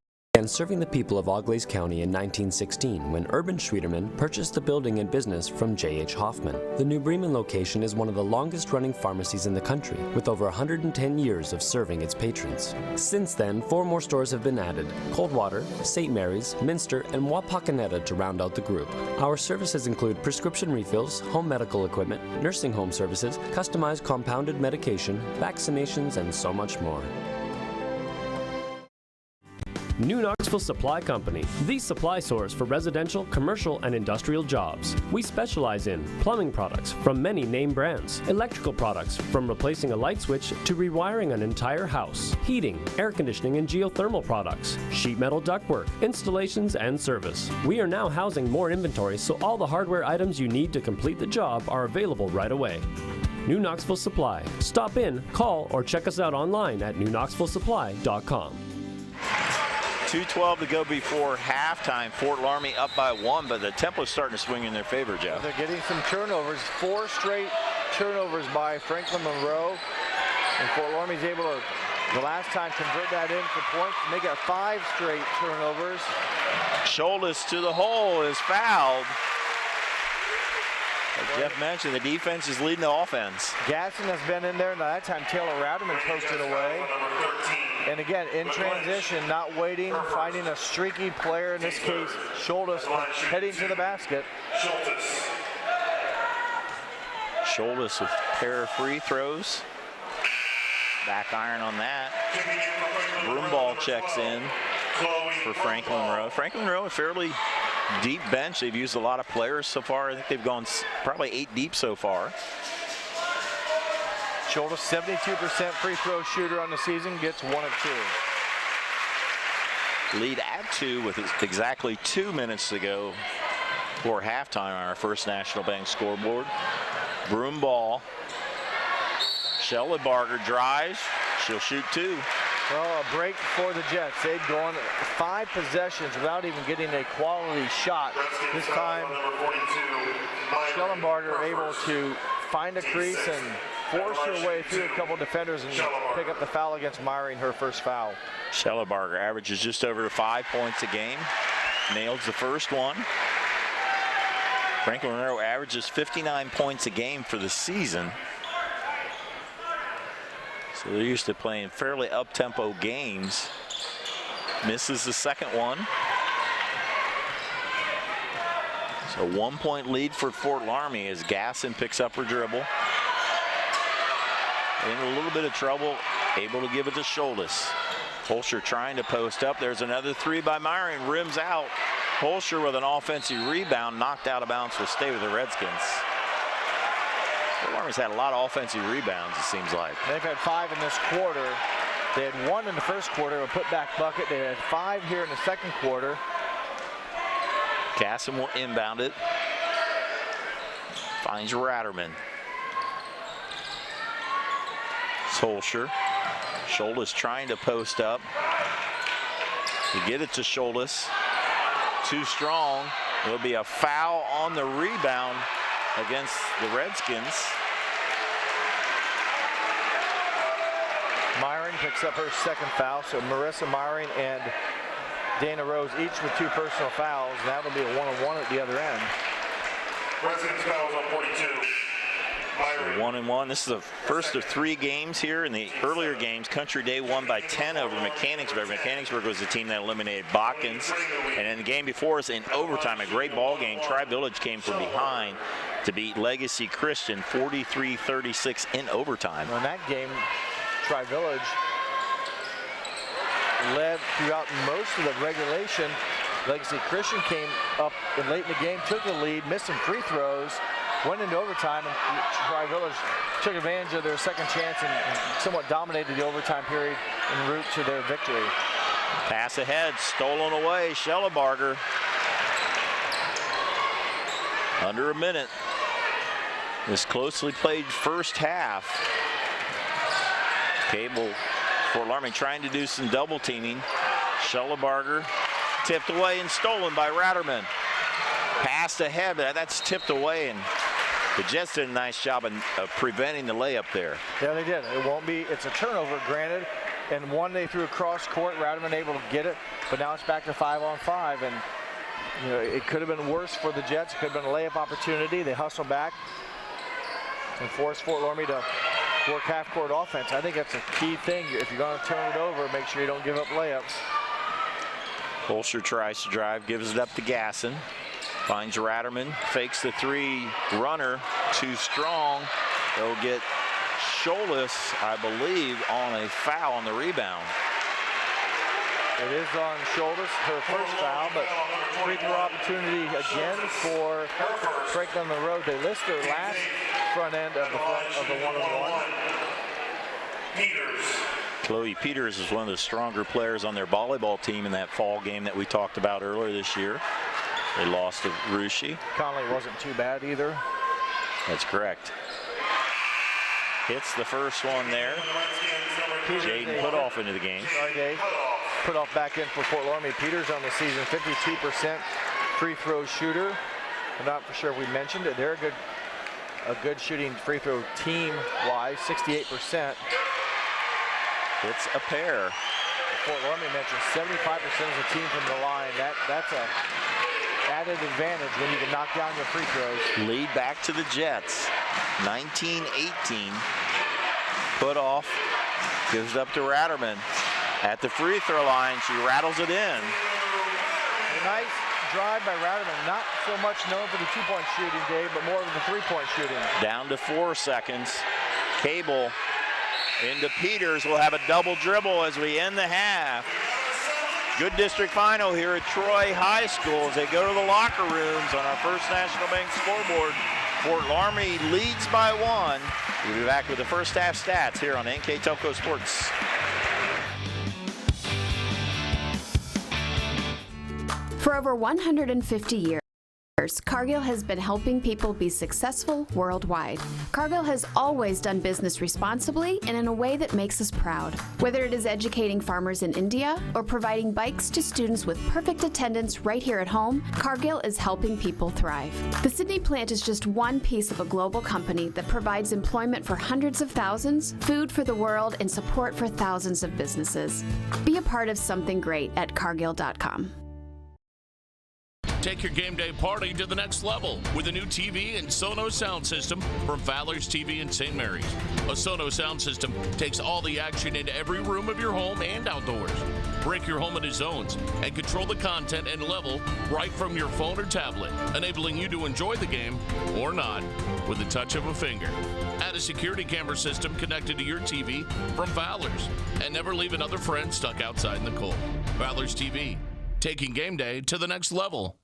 serving the people of Auglaize County in 1916 when Urban Schwiedemann purchased the building and business from J.H. Hoffman. The New Bremen location is one of the longest-running pharmacies in the country, with over 110 years of serving its patrons. Since then, 4 more stores have been added: Coldwater, St. Mary's, Minster, and Wapakoneta to round out the group. Our services include prescription refills, home medical equipment, nursing home services, customized compounded medication, vaccinations, and so much more. New Knoxville Supply Company, the supply source for residential, commercial, and industrial jobs. We specialize in plumbing products from many name brands, electrical products from replacing a light switch to rewiring an entire house, heating, air conditioning, and geothermal products, sheet metal ductwork, installations, and service. We are now housing more inventory, so all the hardware items you need to complete the job are available right away. New Knoxville Supply. Stop in, call, or check us out online at newknoxvillesupply.com. 2:12 to go before halftime. Fort Loramie up by 1, but the tempo's starting to swing in their favor, Jeff. They're getting some turnovers. 4 straight turnovers by Franklin Monroe. And Fort Loramie's able to, the last time, convert that in for points. And they got 5 straight turnovers. Shoulders to the hole is fouled. As Jeff mentioned, the defense is leading the offense. Gasson has been in there, and that time Taylor Rowderman posted away. And again, in transition, not waiting, finding a streaky player, in this case, Schultes, heading to the basket. Schultes with a pair of free throws. Back iron on that. Broomball checks in for Franklin Monroe. Franklin Monroe, a fairly deep bench. They've used a lot of players so far. I think they've gone probably 8 deep so far. Schultes, 72% free throw shooter on the season, gets 1 of 2. Lead at 2 with exactly 2 minutes to go for halftime on our First National Bank scoreboard. Broomball. Schellenbarger drives. She'll shoot 2. Well, a break for the Jets. They'd gone 5 possessions without even getting a quality shot. This time, Schellenbarger able to find a crease and force her way through a couple defenders and pick up the foul against Myring, her first foul. Schellenbarger averages just over 5 points a game. Nails the first one. Franklin Monroe averages 59 points a game for the season. So they're used to playing fairly up-tempo games. Misses the second one. So 1-point lead for Fort Loramie as Gasson picks up her dribble. In a little bit of trouble, able to give it to Schultes. Holscher trying to post up. There's another 3 by Myring, rims out. Holscher with an offensive rebound, knocked out of bounds, will stay with the Redskins. Fort Loramie's had a lot of offensive rebounds, it seems like. They've had 5 in this quarter. They had 1 in the first quarter, a putback bucket. They had 5 here in the second quarter. Gasson will inbound it. Finds Ratterman. Holscher. Schultes trying to post up. To get it to Schultes. Too strong. There'll be a foul on the rebound against the Redskins. Myring picks up her second foul. So Marissa Myring and Dana Rose each with 2 personal fouls. That'll be a 1-on-1 at the other end. Redskins fouls on 42. So 1-1. This is the first of 3 games here. In the earlier games, Country Day won by 10 over Mechanicsburg. Mechanicsburg was the team that eliminated Botkins. And in the game before us, in overtime, a great ball game. Tri-Village came from behind to beat Legacy Christian 43-36 in overtime. In that game, Tri-Village led throughout most of the regulation. Legacy Christian came up late in the game, took the lead, missed some free throws, went into overtime, and Tri-Village took advantage of their second chance and somewhat dominated the overtime period en route to their victory. Pass ahead, stolen away, Schellebarger. Under a minute. This closely played first half. Cable, Fort Loramie trying to do some double teaming. Schellebarger tipped away and stolen by Ratterman. Passed ahead, but that's tipped away, and the Jets did a nice job of preventing the layup there. Yeah, they did. It won't be, it's a turnover, granted, and one they threw across court, Ratterman able to get it, but now it's back to 5-on-5, and you know, it could have been worse for the Jets. It could have been a layup opportunity. They hustle back and force Fort Loramie to work half-court offense. I think that's a key thing. If you're going to turn it over, make sure you don't give up layups. Holscher tries to drive, gives it up to Gasson. Finds Ratterman, fakes the three runner, too strong. They'll get Scholas, I believe, on a foul on the rebound. It is on Scholas, her first foul, but free throw opportunity again for Franklin Monroe. They list their last front end of the one-on-one. Chloe Peters is one of the stronger players on their volleyball team in that fall game that we talked about earlier this year. They lost to Russia. Conley wasn't too bad either. That's correct. Hits the first one there. Jaden Putoff into the game. Sorry, Dave. Putoff back in for Fort Loramie. Peters on the season, 52% free throw shooter. I'm not for sure if we mentioned it. They're a good shooting free throw team-wise, 68%. It's a pair. Fort Loramie mentioned 75% of the team from the line. That's a added advantage when you can knock down your free throws. Lead back to the Jets, 19-18. Putoff gives it up to Ratterman. At the free throw line, she rattles it in. A nice drive by Ratterman. Not so much known for the two-point shooting, Dave, but more of the three-point shooting. Down to 4 seconds. Cable into Peters. We'll have a double dribble as we end the half. Good district final here at Troy High School as they go to the locker rooms on our First National Bank scoreboard. Fort Loramie leads by 1. We'll be back with the first half stats here on NKTelco Sports. For over 150 years, Cargill has been helping people be successful worldwide. Cargill has always done business responsibly and in a way that makes us proud. Whether it is educating farmers in India or providing bikes to students with perfect attendance right here at home, Cargill is helping people thrive. The Sydney plant is just one piece of a global company that provides employment for hundreds of thousands, food for the world, and support for thousands of businesses. Be a part of something great at Cargill.com. Take your game day party to the next level with a new TV and Sonos sound system from Fowler's TV in St. Mary's. A Sonos sound system takes all the action into every room of your home and outdoors. Break your home into zones and control the content and level right from your phone or tablet, enabling you to enjoy the game or not with the touch of a finger. Add a security camera system connected to your TV from Fowler's and never leave another friend stuck outside in the cold. Fowler's TV, taking game day to the next level.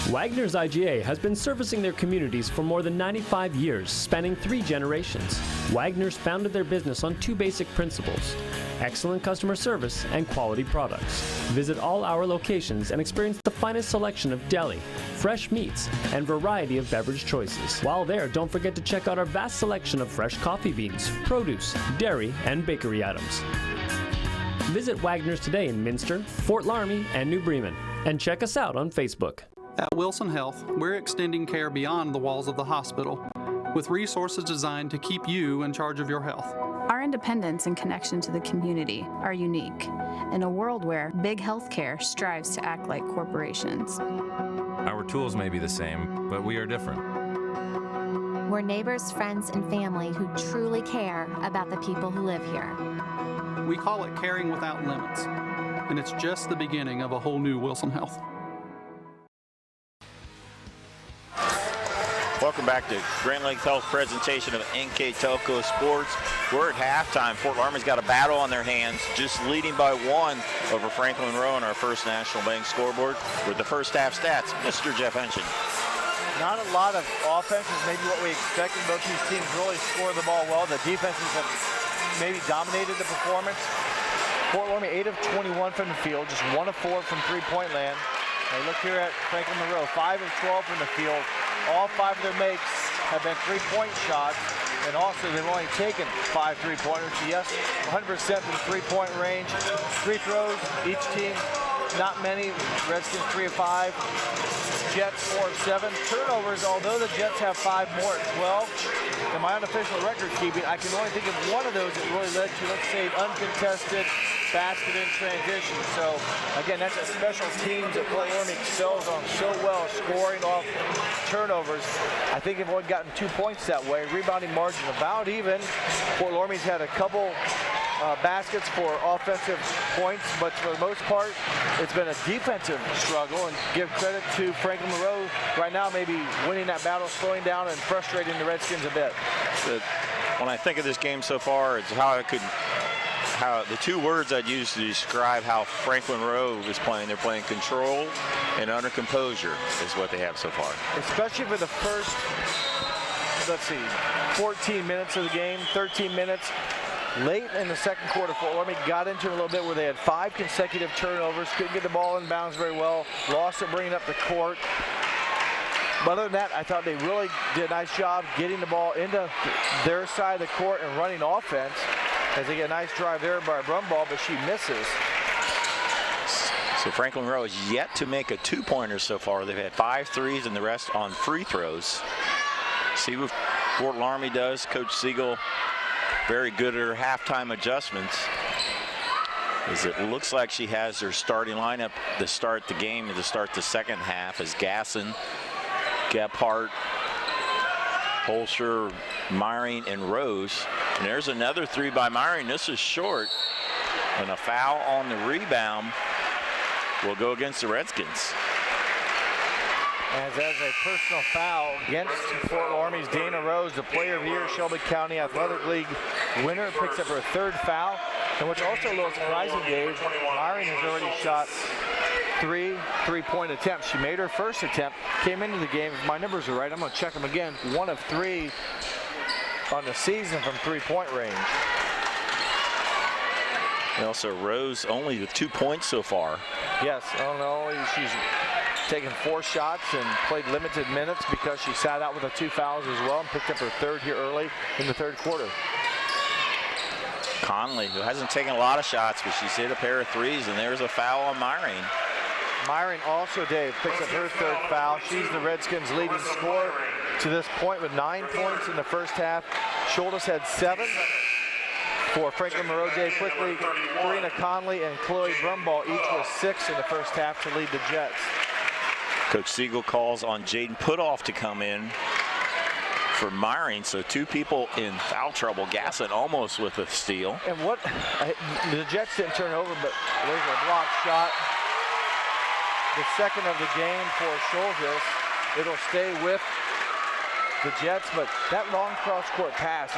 Wagner's IGA has been servicing their communities for more than 95 years, spanning 3 generations. Wagner's founded their business on 2 basic principles: excellent customer service and quality products. Visit all our locations and experience the finest selection of deli, fresh meats, and variety of beverage choices. While there, don't forget to check out our vast selection of fresh coffee beans, produce, dairy, and bakery items. Visit Wagner's today in Minster, Fort Loramie, and New Bremen, and check us out on Facebook. At Wilson Health, we're extending care beyond the walls of the hospital, with resources designed to keep you in charge of your health. Our independence and connection to the community are unique in a world where big healthcare strives to act like corporations. Our tools may be the same, but we are different. We're neighbors, friends, and family who truly care about the people who live here. We call it caring without limits, and it's just the beginning of a whole new Wilson Health. Welcome back to Grand Lake Health presentation of NKTelco Sports. We're at halftime. Fort Loramie's got a battle on their hands, just leading by 1 over Franklin Monroe on our First National Bank scoreboard. With the first half stats, Mr. Jeff Henshin. Not a lot of offense is maybe what we expected. Both these teams really score the ball well. The defenses have maybe dominated the performance. Fort Loramie 8 of 21 from the field, just 1 of 4 from three-point land. Now look here at Franklin Monroe, 5 of 12 from the field. All 5 of their makes have been three-point shots, and also they've only taken 5 three-pointers. So yes, 100% from three-point range. Free throws, each team, not many. Redskins 3 of 5. Jets 4 of 7. Turnovers, although the Jets have 5 more at 12. In my unofficial record keeping, I can only think of one of those that really led to, let's say, an uncontested basket in transition. So again, that's a special teams that Fort Loramie excels on so well, scoring off turnovers. I think they've only gotten 2 points that way. Rebounding margin about even. Fort Loramie's had a couple baskets for offensive points, but for the most part, it's been a defensive struggle, and give credit to Franklin Monroe right now, maybe winning that battle, slowing down and frustrating the Redskins a bit. When I think of this game so far, it's how the 2 words I'd use to describe how Franklin Monroe is playing. They're playing control and under composure is what they have so far. Especially for the first, let's see, 14 minutes of the game, 13 minutes. Late in the second quarter, Fort Loramie got into it a little bit where they had 5 consecutive turnovers, couldn't get the ball in bounds very well, lost it bringing up the court. But other than that, I thought they really did a nice job getting the ball into their side of the court and running offense, as they get a nice drive there by Brumball, but she misses. So Franklin Monroe has yet to make a 2-pointer so far. They've had 5 threes and the rest on free throws. See what Fort Loramie does. Coach Siegel very good at her halftime adjustments, as it looks like she has her starting lineup to start the game and to start the second half as Gasson, Gephardt, Holscher, Myring, and Rose. And there's another 3 by Myring. This is short, and a foul on the rebound will go against the Redskins. As a personal foul against Fort Loramie's Dana Rose, the Player of the Year, Shelby County Athletic League winner, picks up her 3rd foul. And what's also a little surprising, Dave, Myring has already shot 3 three-point attempts. She made her first attempt, came into the game. If my numbers are right, I'm going to check them again. 1 of 3 on the season from three-point range. And also Rose only with 2 points so far. Yes, she's taken 4 shots and played limited minutes because she sat out with the 2 fouls as well and picked up her 3rd here early in the 3rd quarter. Conley, who hasn't taken a lot of shots, but she's hit a pair of 3s, and there's a foul on Myring. Myring also, Dave, picks up her 3rd foul. She's the Redskins' leading scorer to this point with 9 points in the first half. Schultes had 7. For Franklin Monroe, Dave, quickly, Karina Conley and Chloe Brumball each with 6 in the first half to lead the Jets. Coach Siegel calls on Jaden Putoff to come in for Myring, so 2 people in foul trouble. Gasson almost with a steal. And the Jets didn't turn over, but there's a block shot. The 2nd of the game for Schultes. It'll stay with the Jets, but that long cross-court pass,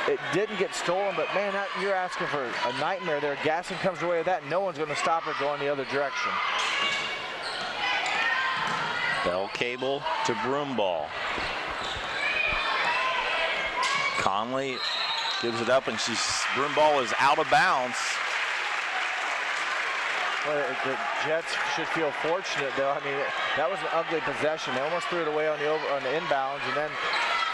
it didn't get stolen, but man, you're asking for a nightmare there. Gasson comes away with that, and no one's going to stop her going the other direction. Bell cable to Brumball. Conley gives it up, and Brumball is out of bounds. Well, the Jets should feel fortunate, though. I mean, that was an ugly possession. They almost threw it away on the inbounds, and then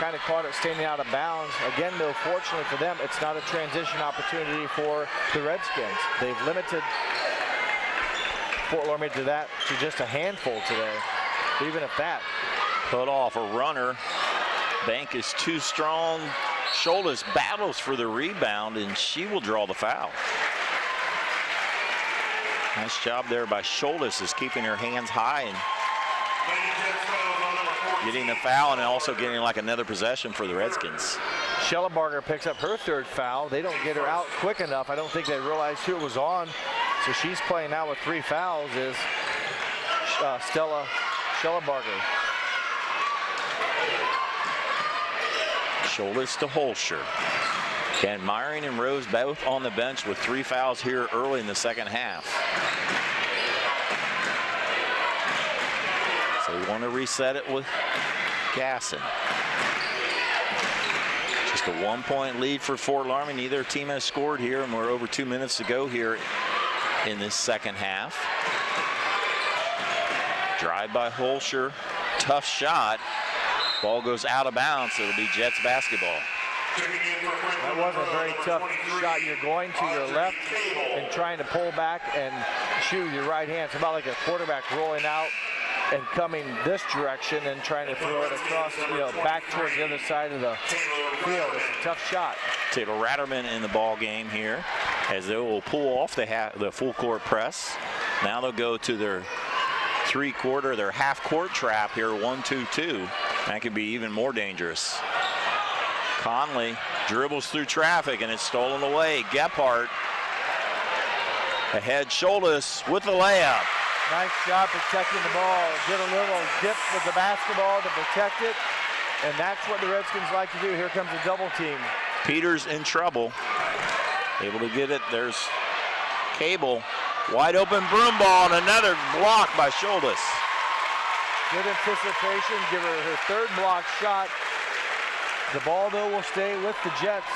kind of caught it standing out of bounds. Again, though, fortunately for them, it's not a transition opportunity for the Redskins. They've limited Fort Loramie to just a handful today. Even at that. Put off a runner. Bank is too strong. Schultes battles for the rebound, and she will draw the foul. Nice job there by Schultes, is keeping her hands high and getting the foul, and also getting like another possession for the Redskins. Schellenbarger picks up her 3rd foul. They don't get her out quick enough. I don't think they realized who it was on. So she's playing now with 3 fouls, is Stella Schellenbarger. Schultes to Holscher. And Myring and Rose both on the bench with 3 fouls here early in the second half. So we want to reset it with Gasson. Just The 1-point lead for Fort Loramie. Neither team has scored here, and we're over 2 minutes to go here in this second half. Drive by Holscher. Tough shot. Ball goes out of bounds. It'll be Jets basketball. That wasn't a very tough shot. You're going to your left and trying to pull back and shoot with your right hand. It's about like a quarterback rolling out and coming this direction and trying to throw it across, back towards the other side of the field. It's a tough shot. Taylor Ratterman in the ball game here, as they will pull off the full court press. Now they'll go to their their half court trap here, 1-2-2. That could be even more dangerous. Conley dribbles through traffic and it's stolen away. Gephardt ahead. Schultes with the layup. Nice job protecting the ball. Did a little dip with the basketball to protect it. And that's what the Redskins like to do. Here comes a double team. Peters in trouble. Able to get it. There's Cable. Wide open broom ball and another block by Schultes. Good anticipation. Give her third block shot. The ball, though, will stay with the Jets.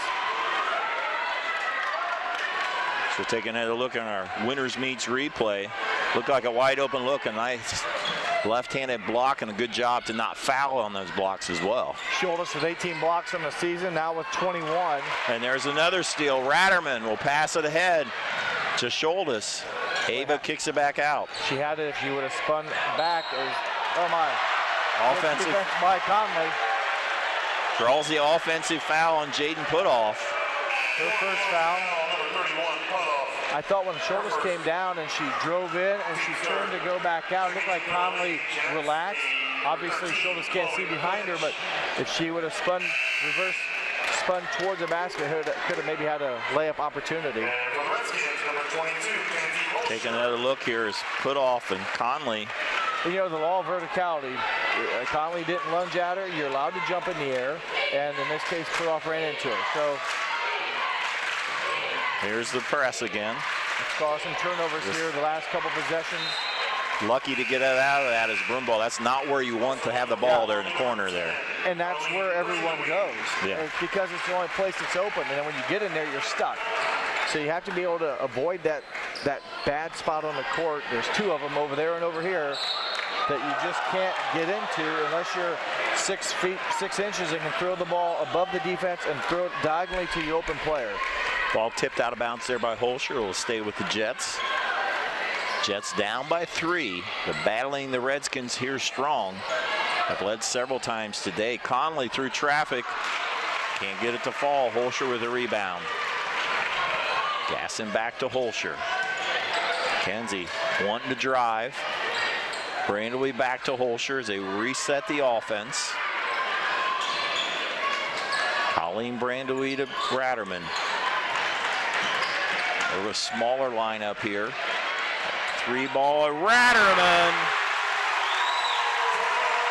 So taking another look at our winners meets replay. Looked like a wide open look, a nice left-handed block, and a good job to not foul on those blocks as well. Schultes with 18 blocks on the season, now with 21. And there's another steal. Ratterman will pass it ahead to Schultes. Ava kicks it back out. She had it if she would have spun back. Oh my. Offensive. Defense by Conley. Draws the offensive foul on Jaden Putoff. Her first foul. I thought when Schultes came down and she drove in and she turned to go back out, it looked like Conley relaxed. Obviously Schultes can't see behind her, but if she would have spun towards the basket, could have maybe had a layup opportunity. Take another look here is Putoff and Conley. The law of verticality. Conley didn't lunge at her. You're allowed to jump in the air, and in this case, Putoff ran into her. So here's the press again. It's caused some turnovers here the last couple possessions. Lucky to get it out of that as broom ball. That's not where you want to have the ball there in the corner there. And that's where everyone goes. Yeah. It's because it's the only place that's open, and then when you get in there, you're stuck. So you have to be able to avoid that bad spot on the court. There's two of them over there and over here that you just can't get into unless you're 6 feet 6 inches and can throw the ball above the defense and throw it diagonally to your open player. Ball tipped out of bounds there by Holscher. Will stay with the Jets. Jets down by 3. They're battling the Redskins here strong. Have led several times today. Conley through traffic. Can't get it to fall. Holscher with a rebound. Gassing back to Holscher. Kenzie wanting to drive. Brandley back to Holscher as they reset the offense. Colleen Brandley to Ratterman. Over a smaller lineup here. 3-ball, Ratterman.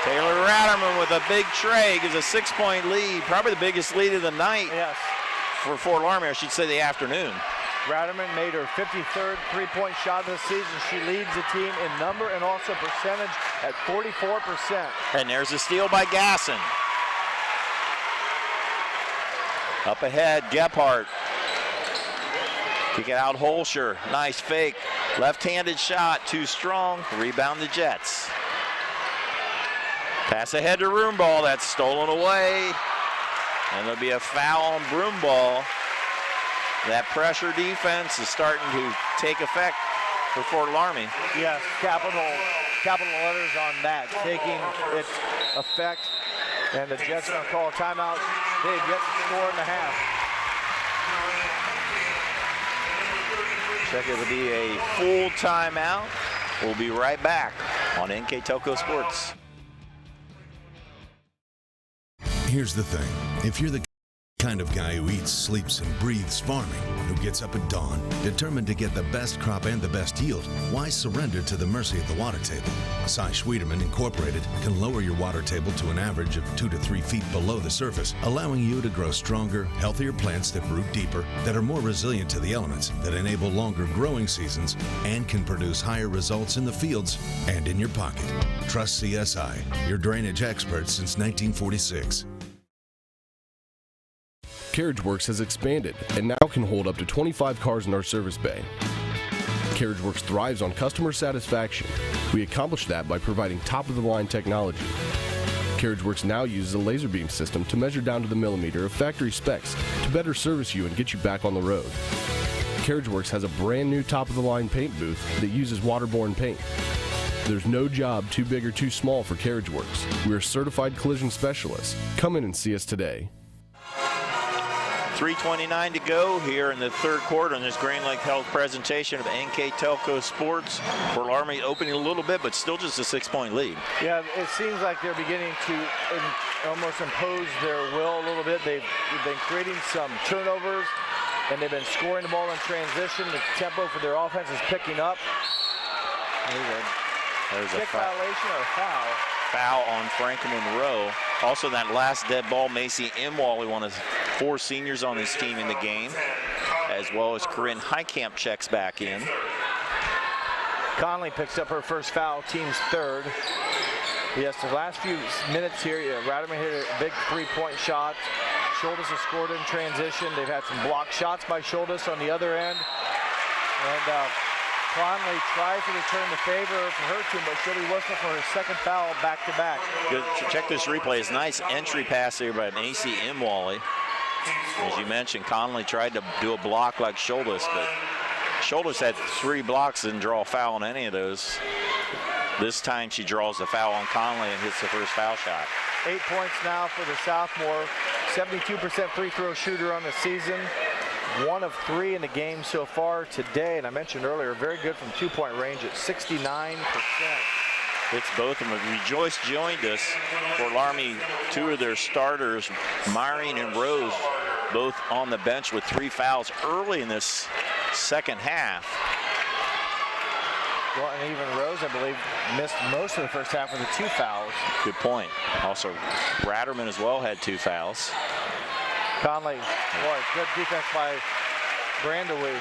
Taylor Ratterman with a big tray gives a 6-point lead, probably the biggest lead of the night. Yes. For Fort Loramie, I should say the afternoon. Ratterman made her 53rd three-point shot of the season. She leads the team in number and also percentage at 44%. And there's a steal by Gasson. Up ahead, Gephardt. Kick it out, Holscher. Nice fake. Left-handed shot, too strong. Rebound the Jets. Pass ahead to Broomball. That's stolen away. And there'll be a foul on Broomball. That pressure defense is starting to take effect for Fort Loramie. Yes, capital letters on that, taking its effect. And the Jets are going to call a timeout. They've yet to score in the half. Check, it'll be a full timeout. We'll be right back on NKTelco Sports. Here's the thing. If you're the kind of guy who eats, sleeps, and breathes farming, who gets up at dawn, determined to get the best crop and the best yield, why surrender to the mercy of the water table? Cy Schwieterman Incorporated can lower your water table to an average of 2 to 3 feet below the surface, allowing you to grow stronger, healthier plants that root deeper, that are more resilient to the elements, that enable longer growing seasons, and can produce higher results in the fields and in your pocket. Trust CSI, your drainage experts since 1946. CarriageWorks has expanded and now can hold up to 25 cars in our service bay. CarriageWorks thrives on customer satisfaction. We accomplish that by providing top-of-the-line technology. CarriageWorks now uses a laser beam system to measure down to the millimeter of factory specs to better service you and get you back on the road. CarriageWorks has a brand new top-of-the-line paint booth that uses waterborne paint. There's no job too big or too small for CarriageWorks. We're certified collision specialists. Come in and see us today. 3:29 to go here in the third quarter in this Grand Lake Health presentation of NKTelco Sports. Loramie opening a little bit, but still just a 6-point lead. Yeah, it seems like they're beginning to almost impose their will a little bit. They've been creating some turnovers, and they've been scoring the ball in transition. The tempo for their offense is picking up. There's a kick violation or a foul. Foul on Frank Monroe. Also, that last dead ball, Macy Imwally, one of 4 seniors on his team in the game, as well as Corinne Heitkamp checks back in. Conley picks up her first foul, team's third. Yes, the last few minutes here, Raderman hit a big 3-point shot. Schultes has scored in transition. They've had some blocked shots by Schultes on the other end. And Conley tries to return the favor for her team, but she'll be whistled for her second foul back-to-back. Good. Check this replay. It's a nice entry pass here by Macy Imwally. As you mentioned, Conley tried to do a block like Schultes, but Schultes had 3 blocks, didn't draw a foul on any of those. This time she draws the foul on Conley and hits the first foul shot. 8 points now for the sophomore. 72% free throw shooter on the season. 1 of 3 in the game so far today. And I mentioned earlier, very good from 2-point range at 69%. It's both of them. Rejoice joined us for Loramie. 2 of their starters, Myron and Rose, both on the bench with 3 fouls early in this second half. Well, and even Rose, I believe, missed most of the first half with the 2 fouls. Good point. Also, Raderman as well had 2 fouls. Conley, boy, good defense by Brandewee.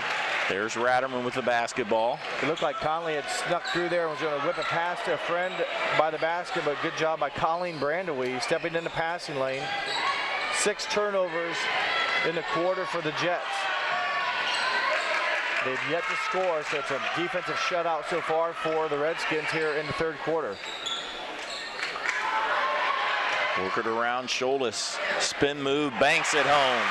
There's Raderman with the basketball. It looked like Conley had snuck through there and was going to whip a pass to a friend by the basket, but good job by Colleen Brandewee stepping in the passing lane. 6 turnovers in the quarter for the Jets. They've yet to score, so it's a defensive shutout so far for the Redskins here in the third quarter. Work it around Schultes. Spin move, banks it home.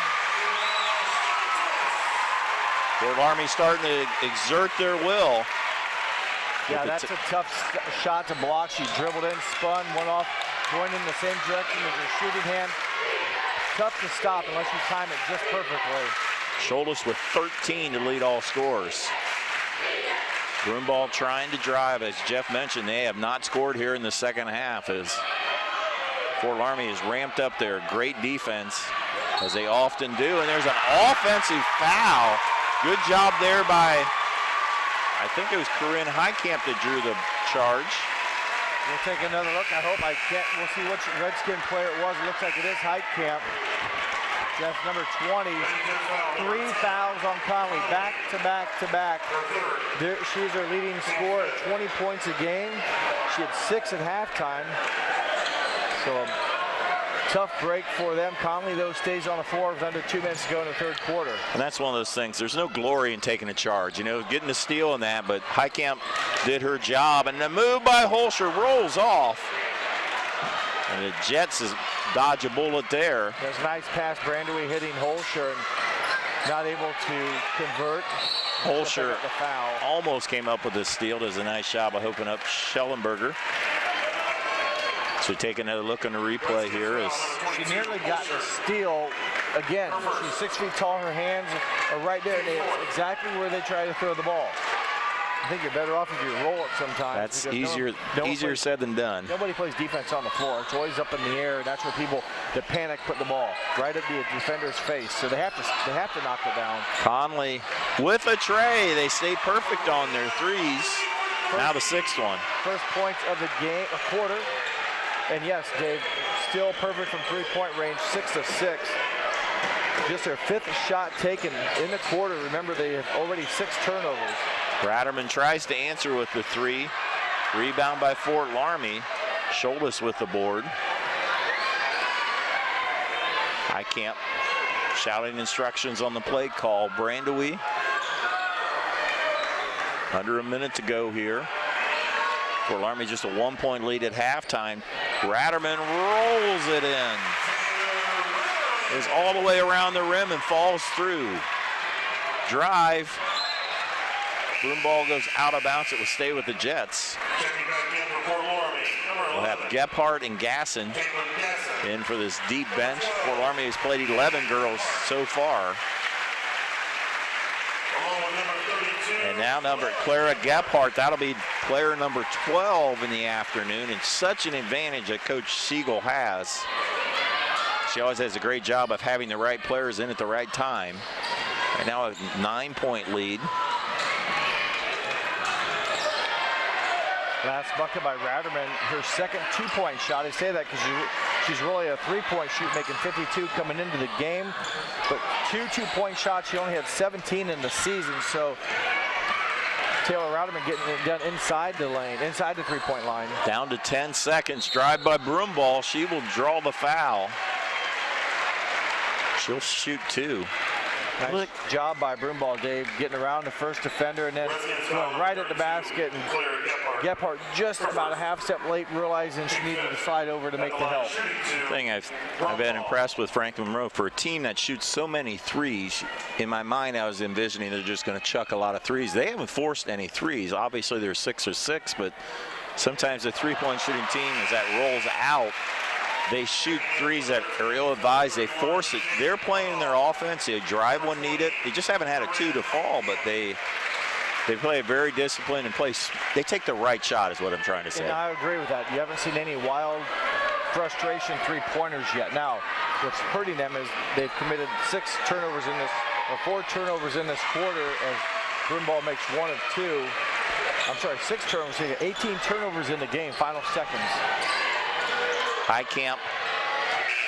Loramie starting to exert their will. Yeah, that's a tough shot to block. She dribbled in, spun, went off, going in the same direction as her shooting hand. Tough to stop unless you time it just perfectly. Schultes with 13 to lead all scorers. Broomball trying to drive. As Jeff mentioned, they have not scored here in the second half as Loramie has ramped up their great defense, as they often do. And there's an offensive foul. Good job there by, I think it was Corinne Heitkamp that drew the charge. We'll take another look. We'll see which Redskin player it was. It looks like it is Heitkamp. That's number 20. 3 fouls on Conley, back to back to back. She's their leading scorer at 20 points a game. She had 6 at halftime. So a tough break for them. Conley, though, stays on the floor with under 2 minutes to go in the third quarter. And that's one of those things. There's no glory in taking a charge, you know, getting the steal in that, but Heitkamp did her job. And the move by Holscher rolls off. And the Jets dodge a bullet there. There's a nice pass, Brandewee hitting Holscher and not able to convert. Holscher almost came up with the steal. Does a nice job of opening up Schellenberger. So take another look on the replay here. She nearly got the steal again. She's 6 feet tall. Her hands are right there. It's exactly where they try to throw the ball. I think you're better off if you roll it sometimes. That's easier said than done. Nobody plays defense on the floor. It's always up in the air. That's where people that panic put the ball right at the defender's face. So they have to knock it down. Conley with a tray. They stay perfect on their threes. Now the 6th one. First points of the game, a quarter. And yes, Dave, still perfect from 3-point range, 6 of 6. Just their 5th shot taken in the quarter. Remember, they have already 6 turnovers. Raderman tries to answer with the 3. Rebound by Loramie. Schultes with the board. Heitkamp Shouting instructions on the play call. Brandewie. Under a minute to go here. Fort Loramie just a 1-point lead at halftime. Ratterman rolls it in. Goes all the way around the rim and falls through. Drive. Broom ball goes out of bounds. It will stay with the Jets. We'll have Gephardt and Gasson in for this deep bench. Fort Loramie has played 11 girls so far. And now Clara Gephardt, that'll be player number 12 in the afternoon, and such an advantage that Coach Siegel has. She always has a great job of having the right players in at the right time. And now a 9-point lead. Last bucket by Ratterman, her second 2-point shot. I say that because she's really a 3-point shoot, making 52 coming into the game. But 2 2-point shots, she only had 17 in the season. So Taylor Ratterman getting it done inside the lane, inside the 3-point line. Down to 10 seconds. Drive by Broomball. She will draw the foul. She'll shoot 2. Nice job by Broomball, Dave, getting around the first defender and then going right at the basket. And Gephardt just about a half step late, realizing she needed to slide over to make the help. The thing I've been impressed with Franklin Monroe, for a team that shoots so many threes, in my mind I was envisioning they're just going to chuck a lot of threes. They haven't forced any threes. Obviously they're 6 or 6, but sometimes a 3-point shooting team, as that rolls out, they shoot threes that are ill-advised. They force it. They're playing their offense. They drive when needed. They just haven't had a 2 to fall, but they play a very disciplined and they take the right shot is what I'm trying to say. And I agree with that. You haven't seen any wild frustration 3-pointers yet. Now, what's hurting them is they've committed 4 turnovers in this quarter as Broomball makes 1 of 2. I'm sorry, 6 turnovers. 18 turnovers in the game, final seconds. Highcamp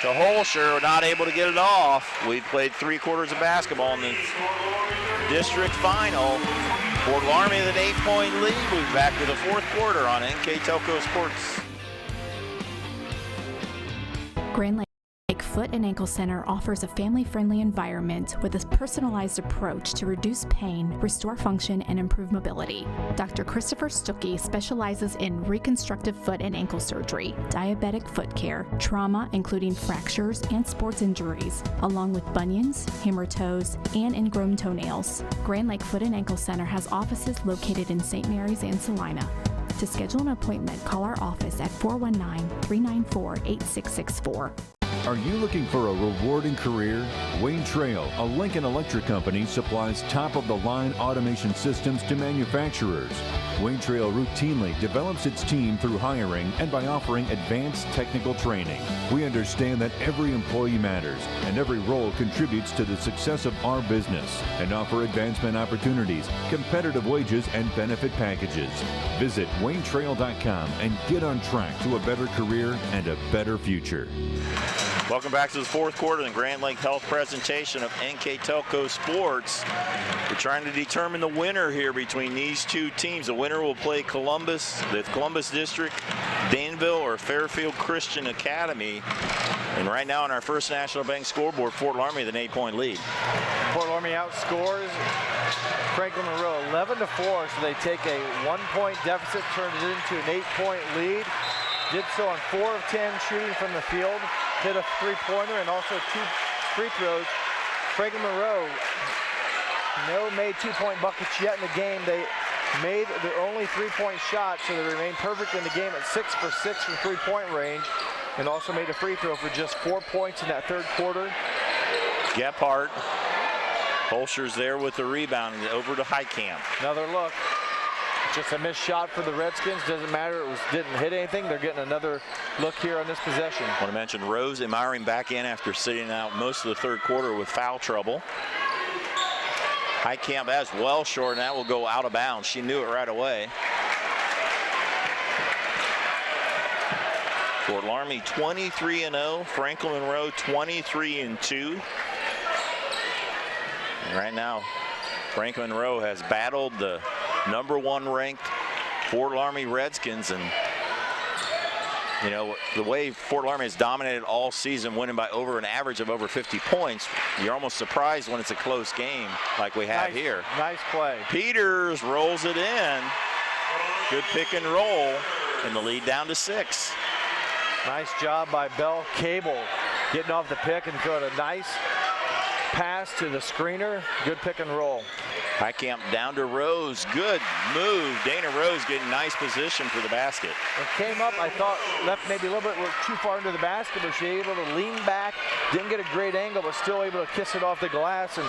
to Holscher, not able to get it off. We've played 3 quarters of basketball in the district final. Fort Loramie with an 8-point lead. We'll be back to the 4th quarter on NKTelco Sports. Grand Lake Foot and Ankle Center offers a family-friendly environment with a personalized approach to reduce pain, restore function, and improve mobility. Dr. Christopher Stuckey specializes in reconstructive foot and ankle surgery, diabetic foot care, trauma including fractures and sports injuries, along with bunions, hammer toes, and ingrown toenails. Grand Lake Foot and Ankle Center has offices located in St. Mary's and Salina. To schedule an appointment, call our office at 419-394-8664. Are you looking for a rewarding career? Wayne Trail, a Lincoln Electric company, supplies top-of-the-line automation systems to manufacturers. Wayne Trail routinely develops its team through hiring and by offering advanced technical training. We understand that every employee matters and every role contributes to the success of our business and offer advancement opportunities, competitive wages, and benefit packages. Visit WayneTrail.com and get on track to a better career and a better future. Welcome back to the 4th quarter, the Grand Lake Health presentation of NKTelco Sports. We're trying to determine the winner here between these 2 teams. The winner will play the Columbus District, Danville, or Fairfield Christian Academy. And right now on our First National Bank scoreboard, Fort Loramie with an 8-point lead. Fort Loramie outscores Franklin Monroe 11-4, so they take a 1-point deficit, turn it into an 8-point lead. Did so on 4 of 10 shooting from the field. Hit a 3-pointer and also 2 free throws. Franklin Monroe, no made 2-point buckets yet in the game. They made their only 3-point shot, so they remained perfect in the game at 6 for 6 from 3-point range, and also made a free throw for just 4 points in that 3rd quarter. Gephardt, Holscher's there with the rebound over to Highcamp. Another look. Just a missed shot for the Redskins. Doesn't matter. Didn't hit anything. They're getting another look here on this possession. I want to mention Rose Emiring back in after sitting out most of the 3rd quarter with foul trouble. Highcamp as well short, and that will go out of bounds. She knew it right away. Fort Loramie 23-0. Franklin Monroe 23-2. And right now, Franklin Monroe has battled the #1 ranked Fort Loramie Redskins, and You know, the way Fort Loramie has dominated all season, winning by over an average of over 50 points, you're almost surprised when it's a close game like we have here. Nice play. Peters rolls it in. Good pick and roll, and the lead down to 6. Nice job by Belle Cable getting off the pick and throwing a nice pass to the screener. Good pick and roll. High camp down to Rose. Good move. Dana Rose getting nice position for the basket. It came up, I thought, left maybe a little bit too far into the basket, but she able to lean back. Didn't get a great angle, but still able to kiss it off the glass, and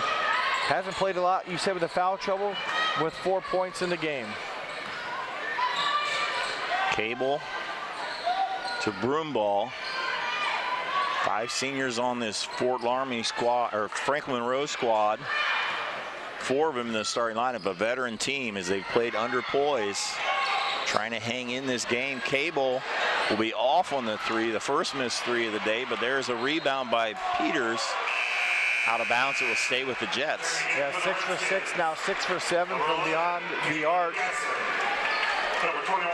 hasn't played a lot, you said, with the foul trouble, with 4 points in the game. Cable to Broomball. 5 seniors on this Fort Loramie squad, or Franklin Monroe squad. 4 of them in the starting lineup, a veteran team as they've played under poise, trying to hang in this game. Cable will be off on the 3, the first missed 3 of the day, but there's a rebound by Peters. Out of bounds, it will stay with the Jets. Yeah, 6 for 6 now, 6 for 7 from beyond the arc. Number 21.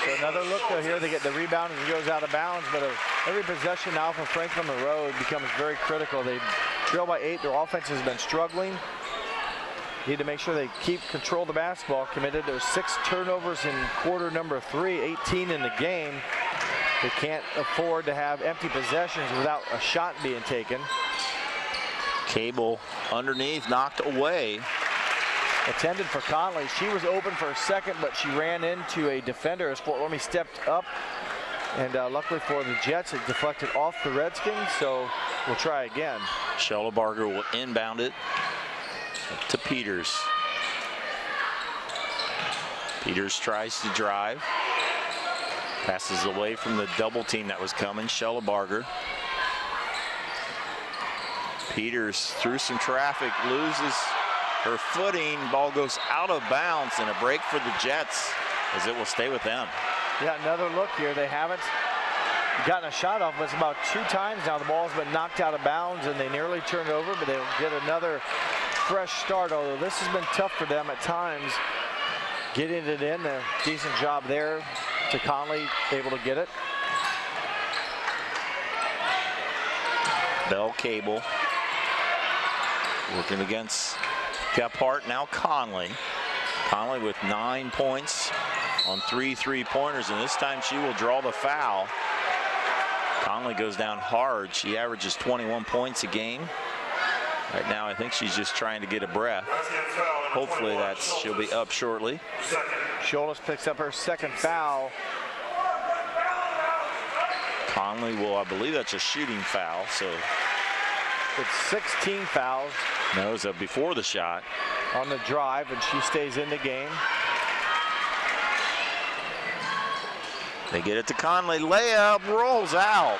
So another look though here, they get the rebound and it goes out of bounds, but every possession now from Franklin Monroe becomes very critical. They trail by 8, their offense has been struggling. Need to make sure they keep control of the basketball. Committed to 6 turnovers in quarter number 3, 18 in the game. They can't afford to have empty possessions without a shot being taken. Cable underneath, knocked away. Attended for Conley. She was open for a second, but she ran into a defender as Fort Loramie stepped up. And luckily for the Jets, it deflected off the Redskins, so we'll try again. Schellebarger will inbound it to Peters. Peters tries to drive. Passes away from the double team that was coming. Schellebarger. Peters through some traffic, loses her footing. Ball goes out of bounds, and a break for the Jets as it will stay with them. Yeah, another look here. They haven't gotten a shot off, but it's about 2 times now the ball's been knocked out of bounds, and they nearly turned over, but they'll get another fresh start, although this has been tough for them at times. Getting it in, a decent job there to Conley, able to get it. Belle Cable working against Gephardt, now Conley. Conley with 9 points on 3 3-pointers, and this time she will draw the foul. Conley goes down hard. She averages 21 points a game. Right now, I think she's just trying to get a breath. Hopefully she'll be up shortly. Scholas picks up her 2nd foul. Conley will, I believe that's a shooting foul, so. It's 16 fouls. No, it's before the shot. On the drive, and she stays in the game. They get it to Conley. Layup rolls out.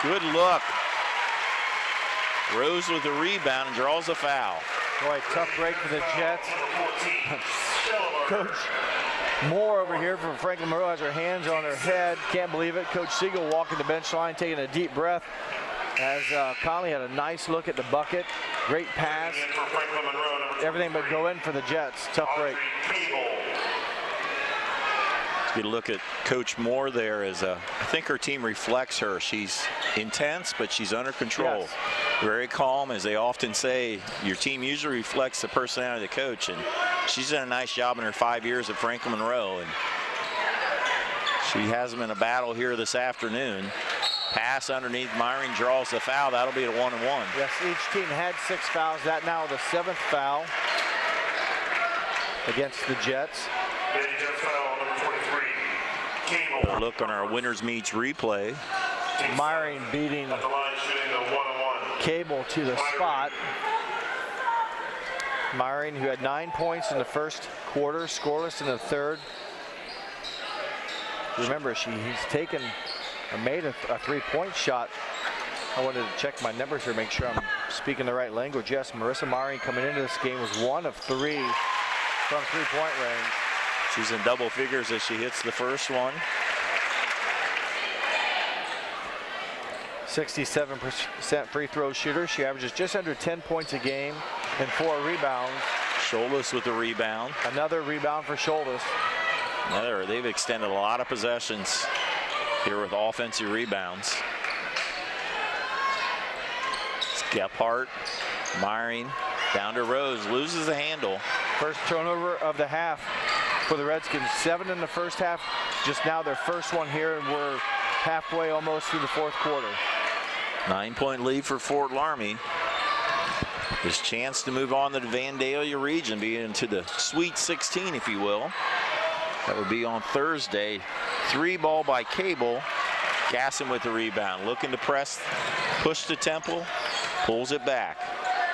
Good look. Rose with the rebound and draws a foul. Boy, tough break for the Jets. Coach Moore over here from Franklin Monroe has her hands on her head. Can't believe it. Coach Siegel walking the bench line, taking a deep breath as Conley had a nice look at the bucket. Great pass. Everything but go in for the Jets. Tough break. Good look at Coach Moore there as I think her team reflects her. She's intense, but she's under control. Yes. Very calm, as they often say. Your team usually reflects the personality of the coach, and she's done a nice job in her 5 years at Franklin Monroe, and she has them in a battle here this afternoon. Pass underneath, Myring draws the foul. That'll be a 1-1. Yes, each team had 6 fouls. That now the 7th foul against the Jets. A look on our winners meets replay. Myring beating Cable to the spot. Myring, who had 9 points in the first quarter, scoreless in the third. Remember, he's taken or made a 3-point shot. I wanted to check my numbers here, make sure I'm speaking the right language. Yes, Marissa Myring coming into this game was 1 of 3 from 3-point range. She's in double figures as she hits the first one. 67% free throw shooter. She averages just under 10 points a game and 4 rebounds. Scholas with the rebound. Another rebound for Scholas. They've extended a lot of possessions here with offensive rebounds. It's Gephardt, Myring, down to Rose, loses the handle. First turnover of the half for the Redskins. 7 in the first half, just now their first one here, and we're halfway almost through the fourth quarter. 9-point lead for Fort Loramie. His chance to move on to the Vandalia region, be into the Sweet 16, if you will. That would be on Thursday. 3 ball by Cable. Gasson with the rebound, looking to press, push to Temple, pulls it back.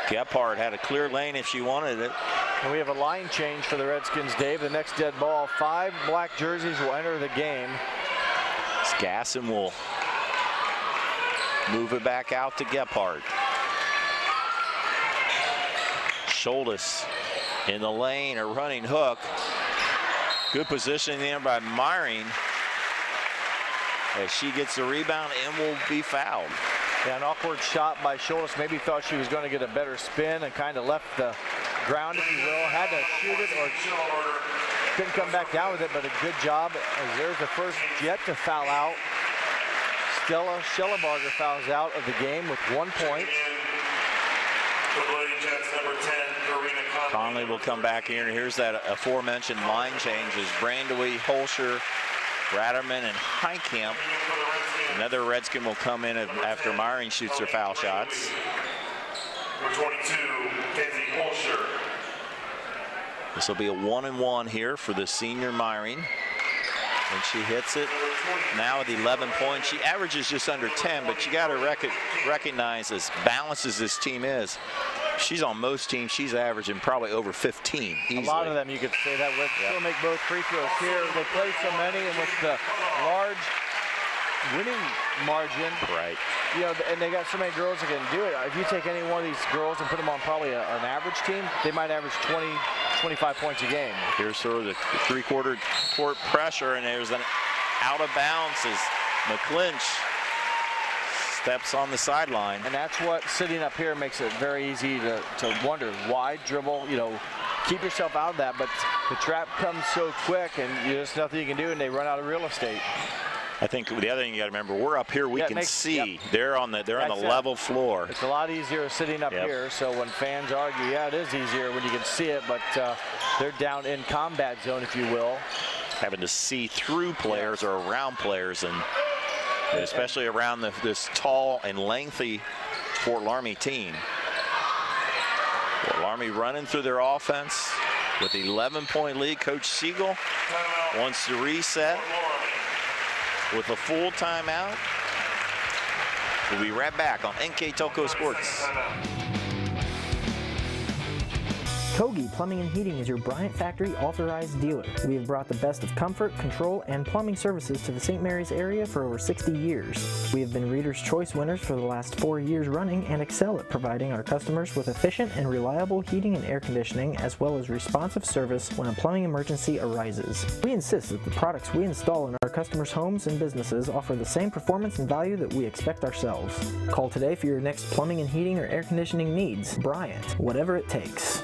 Gephardt had a clear lane if she wanted it. And we have a line change for the Redskins, Dave. The next dead ball. 5 black jerseys will enter the game. Gasson will move it back out to Gephardt. Schultes in the lane, a running hook. Good positioning there by Myring as she gets the rebound and will be fouled. Yeah, an awkward shot by Schultes. Maybe thought she was going to get a better spin and kind of left the ground, if you will. Had to shoot it or couldn't come back down with it, but a good job. As there's the first Jet to foul out. Stella Schellenbarger fouls out of the game with 1 point. Conley will come back here, and here's that aforementioned line changes. Brandewey, Holscher, Ratterman, and Heitkamp. Another Redskin will come in after Myring shoots her foul shots. Number 22, Kenzie Holscher. This will be a 1-and-1 here for the senior Myring. And she hits it now with 11 points. She averages just under 10, but you got to recognize as balanced as this team is. She's on most teams, she's averaging probably over 15 easily. A lot of them you could say that with. She'll make both free throws here. They play so many, and with the large winning margin, right? You know, and they got so many girls that can do it. If you take any one of these girls and put them on probably an average team, they might average 20, 25 points a game. Here's sort of the three-quarter court pressure, and there's an out of bounds as McClinch steps on the sideline. And that's what sitting up here makes it very easy to wonder. Wide dribble, you know, keep yourself out of that, but the trap comes so quick and there's nothing you can do, and they run out of real estate. I think the other thing you got to remember, we're up here, we can see. Yep. They're on the level floor. It's a lot easier sitting up here, so when fans argue, yeah, it is easier when you can see it, but they're down in combat zone, if you will. Having to see through players or around players, and especially around this tall and lengthy Fort Loramie team. Fort Loramie running through their offense with 11-point lead. Coach Siegel wants to reset with a full timeout. We'll be right back on NKTelco Sports. Kogi Plumbing and Heating is your Bryant Factory authorized dealer. We have brought the best of comfort, control, and plumbing services to the St. Mary's area for over 60 years. We have been Reader's Choice winners for the last 4 years running and excel at providing our customers with efficient and reliable heating and air conditioning, as well as responsive service when a plumbing emergency arises. We insist that the products we install in our customers' homes and businesses offer the same performance and value that we expect ourselves. Call today for your next plumbing and heating or air conditioning needs. Bryant, whatever it takes.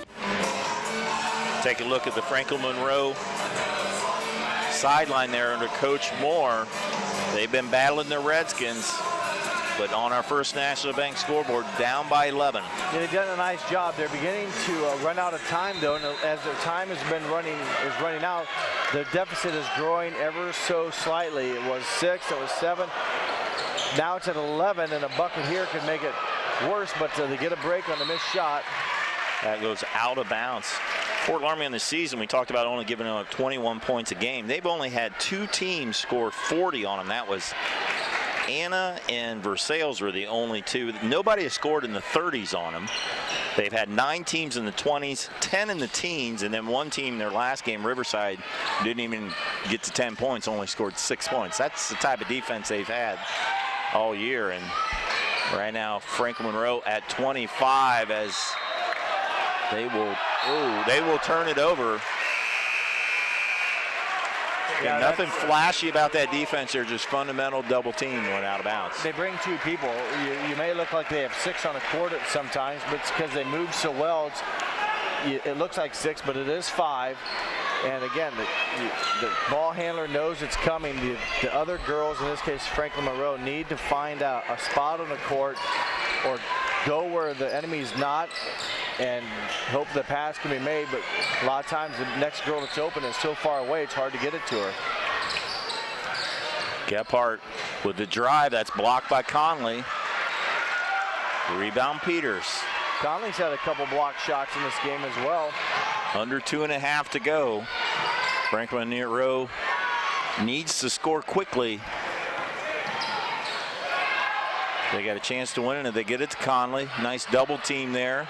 Take a look at the Franklin Monroe sideline there under Coach Moore. They've been battling the Redskins, but on our First National Bank scoreboard, down by 11. Yeah, they've done a nice job. They're beginning to run out of time, though, and as their time is running out, the deficit is growing ever so slightly. It was 6, it was 7. Now it's at 11, and a bucket here could make it worse, but they get a break on the missed shot. That goes out of bounds. Fort Loramie in the season, we talked about only giving them 21 points a game. They've only had 2 teams score 40 on them. That was Anna and Versailles were the only 2. Nobody has scored in the 30s on them. They've had 9 teams in the 20s, 10 in the teens, and then 1 team in their last game, Riverside, didn't even get to 10 points, only scored 6 points. That's the type of defense they've had all year. And right now, Franklin Monroe at 25 as they will turn it over. Yeah, nothing flashy about that defense. They're just fundamental double team went out of bounds. They bring 2 people. You may look like they have 6 on a court sometimes, but it's because they move so well. It looks like 6, but it is 5. And again, the ball handler knows it's coming. The other girls, in this case Franklin Monroe, need to find a spot on the court or go where the enemy's not and hope the pass can be made. But a lot of times the next girl that's open is so far away, it's hard to get it to her. Gephardt with the drive. That's blocked by Conley. Rebound Peters. Conley's had a couple block shots in this game as well. Under 2.5 to go. Franklin Monroe needs to score quickly. They got a chance to win it, and they get it to Conley. Nice double team there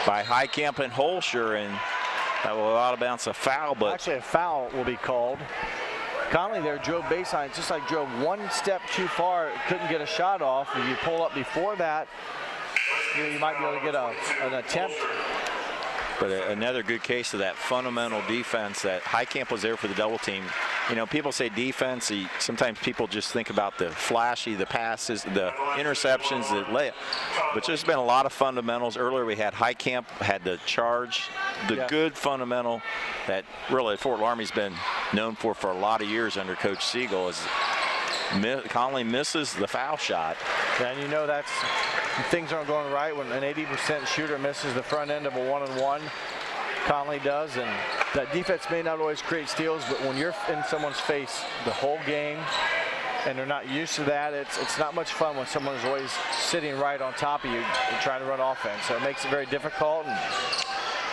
by Heitkamp and Holscher, and that will allow to bounce a foul. But actually, a foul will be called. Conley there drove baseline, just like drove one step too far, couldn't get a shot off. If you pull up before that, you might be able to get an attempt. But another good case of that fundamental defense that Heitkamp was there for the double team. You know, people say defense, sometimes people just think about the flashy, the passes, the interceptions, the layup. But there's been a lot of fundamentals. Earlier we had Heitkamp, had the charge, the good fundamental that really Fort Loramie's been known for a lot of years under Coach Siegel. Is Conley misses the foul shot. And you know that's things aren't going right when an 80% shooter misses the front end of a one-on-one. Conley does, and that defense may not always create steals, but when you're in someone's face the whole game and they're not used to that, it's not much fun when someone is always sitting right on top of you and trying to run offense. So it makes it very difficult.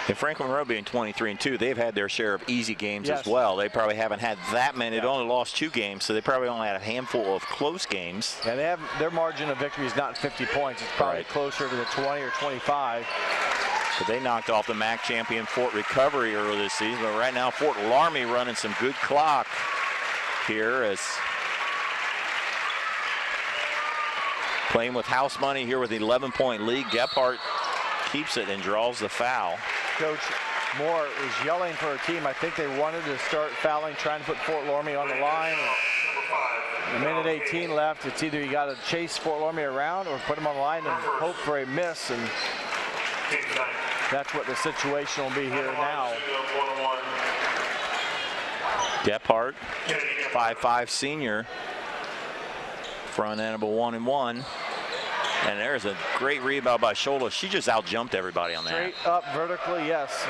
And Franklin Monroe being 23-2, they've had their share of easy games as well. They probably haven't had that many. They've only lost 2 games, so they probably only had a handful of close games. Yeah, they have their margin of victory is not 50 points. It's probably closer to the 20 or 25. But they knocked off the MAC champion Fort Recovery earlier this season. But right now, Fort Loramie running some good clock here as playing with house money here with the 11-point lead. Gephardt keeps it and draws the foul. Coach Moore is yelling for her team. I think they wanted to start fouling, trying to put Fort Loramie on the line. A minute 18 left. It's either you got to chase Fort Loramie around or put them on the line and hope for a miss. And that's what the situation will be here now. Gephardt, 5'5" senior, front end of a 1-and-1. And there's a great rebound by Schola. She just out-jumped everybody on that. Straight up vertically, yes.